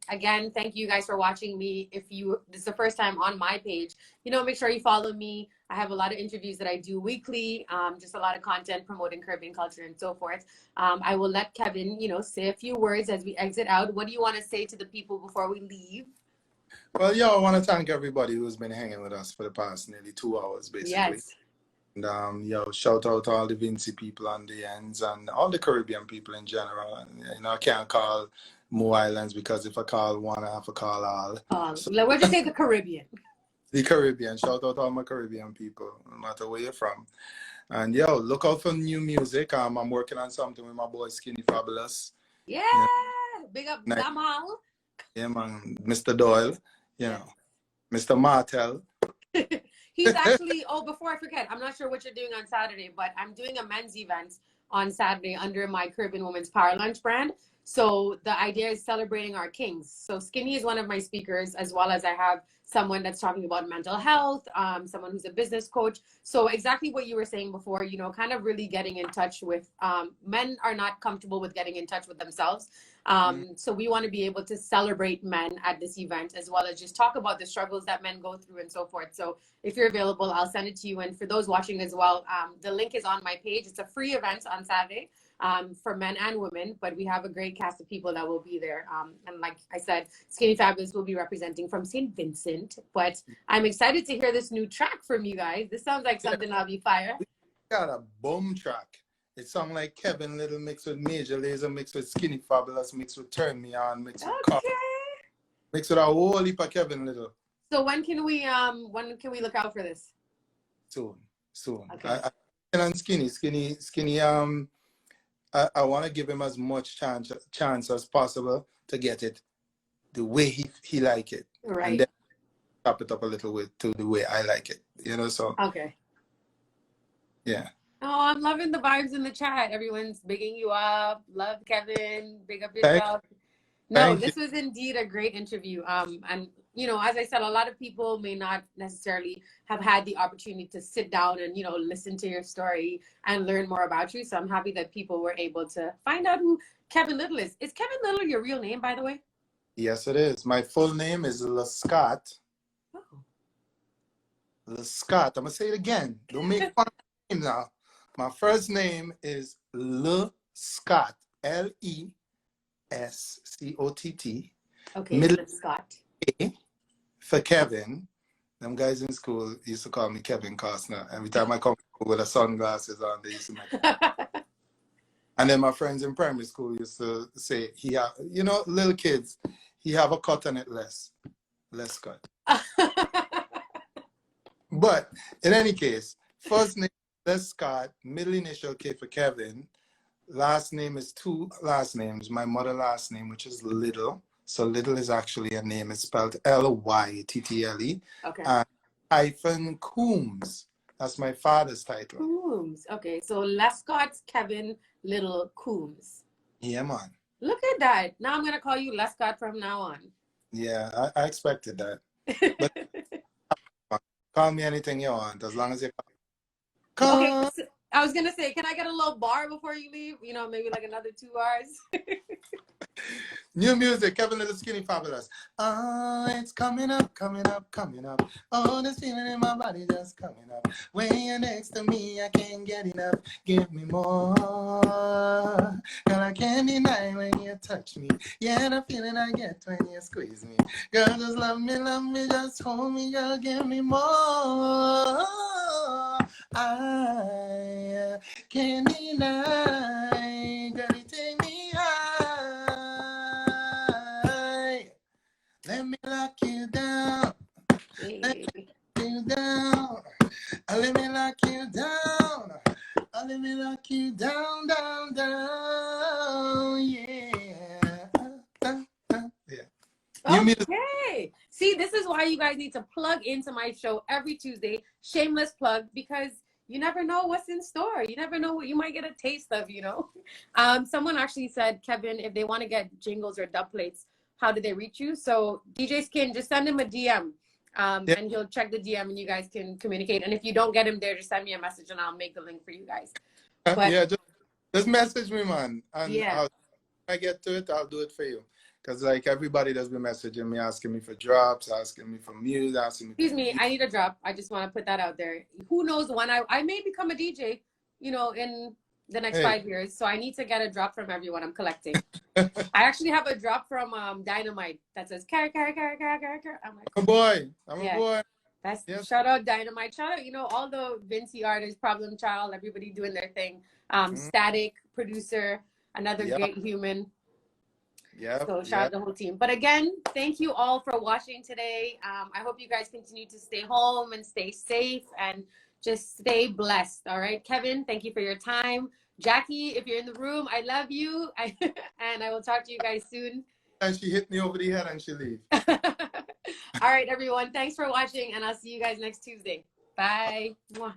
Again, thank you guys for watching me. If this is the first time on my page, make sure you follow me. I have a lot of interviews that I do weekly, just a lot of content promoting Caribbean culture and so forth. I will let Kevin, say a few words as we exit out. What do you want to say to the people before we leave? Well, I want to thank everybody who's been hanging with us for the past nearly 2 hours, basically. Yes. And shout out to all the Vinci people on the ends and all the Caribbean people in general. And I can't call Mo Islands because if I call one, I have to call all. So, let's just say the Caribbean. The Caribbean. Shout out to all my Caribbean people, no matter where you're from. And look out for new music. I'm working on something with my boy Skinny Fabulous. Yeah. Big up Zamal. Yeah, man. Mr. Doyle. Mr. Martel. He's actually, before I forget, I'm not sure what you're doing on Saturday, but I'm doing a men's event on Saturday under my Caribbean Women's Power Lunch brand. So the idea is celebrating our kings. So Skinny is one of my speakers, as well as I have someone that's talking about mental health, someone who's a business coach. So exactly what you were saying before, kind of really getting in touch with, men are not comfortable with getting in touch with themselves. So we want to be able to celebrate men at this event, as well as just talk about the struggles that men go through and so forth. So if you're available, I'll send it to you. And for those watching as well, the link is on my page. It's a free event on Saturday. for men and women, but we have a great cast of people that will be there. And like I said, Skinny Fabulous will be representing from St. Vincent, but I'm excited to hear this new track from you guys. This sounds like something I'll be fire. We got a boom track. It sounds like Kevin Lyttle mixed with Major Lazer, mixed with Skinny Fabulous, mixed with Turn Me On, mixed with Carl, mixed with a whole heap of Kevin Lyttle. So when can we look out for this? Soon. Okay. And Skinny, I want to give him as much chance as possible to get it the way he like it. Right. And then top it up a little bit to the way I like it. You know, so. Okay. Yeah. Oh, I'm loving the vibes in the chat. Everyone's bigging you up. Love Kevin. Big up yourself. This was indeed a great interview. And you know, as I said, a lot of people may not necessarily have had the opportunity to sit down and, you know, listen to your story and learn more about you. So I'm happy that people were able to find out who Kevin Lyttle is. Is Kevin Lyttle your real name, by the way? Yes, it is. My full name is Lescott. Oh. Lescott. I'm going to say it again. Don't make fun of my name now. My first name is Lescott. Lescott. Okay, Lescott. A for Kevin. Them guys in school used to call me Kevin Costner. Every time I come with the sunglasses on, they used to make it. And then my friends in primary school used to say, you know, little kids, he have a cut on it less cut. But in any case, first name Lescott, middle initial K for Kevin. Last name is two last names. My mother last name, which is Lyttle. So Lyttle is actually a name. It's spelled Lyttle. Okay. Hyphen Coombs. That's my father's title. Coombs. Okay. So Lescott Kevin Lyttle Coombs. Yeah, man. Look at that. Now I'm going to call you Lescott from now on. Yeah, I expected that. But call me anything you want, as long as you call. Okay. So I was going to say, can I get a little bar before you leave? You know, maybe like another 2 hours. New music, Kevin Lyttle, Skinny Fabulous. Oh, it's coming up. Oh, this feeling in my body just coming up. When you're next to me, I can't get enough. Give me more. Girl, I can't deny when you touch me. Yeah, the feeling I get when you squeeze me. Girl, just love me, just hold me, girl, give me more. I can't deny, girl, you take me high. Let me lock you down. Let me lock you down. Let me lock you down. Let me lock you down, yeah. Okay. See, this is why you guys need to plug into my show every Tuesday. Shameless plug, because you never know what's in store. You never know what you might get a taste of, you know. Someone actually said, Kevin, if they want to get jingles or dub plates, how do they reach you? So DJ Skin, just send him a DM and he'll check the DM and you guys can communicate. And if you don't get him there, just send me a message and I'll make the link for you guys. But, yeah, just message me, man. And when I get to it, I'll do it for you. Because like everybody that's been messaging me, asking me for drops, asking me for music, asking me. Excuse me, I need a drop. I just want to put that out there. Who knows when I may become a DJ, you know, in the next 5 years. So I need to get a drop from everyone I'm collecting. I actually have a drop from Dynamite that says Kerra. I'm like, I'm a boy. That's shout out Dynamite. Shout out, you know, all the Vinci artists, Problem Child, everybody doing their thing. Static, producer, another great human. Yeah. So shout out the whole team. But again, thank you all for watching today. I hope you guys continue to stay home and stay safe and just stay blessed. All right, Kevin, thank you for your time. Jackie, if you're in the room, I love you. And I will talk to you guys soon. And she hit me over the head and she leave. All right, everyone. Thanks for watching, and I'll see you guys next Tuesday. Bye. Mwah.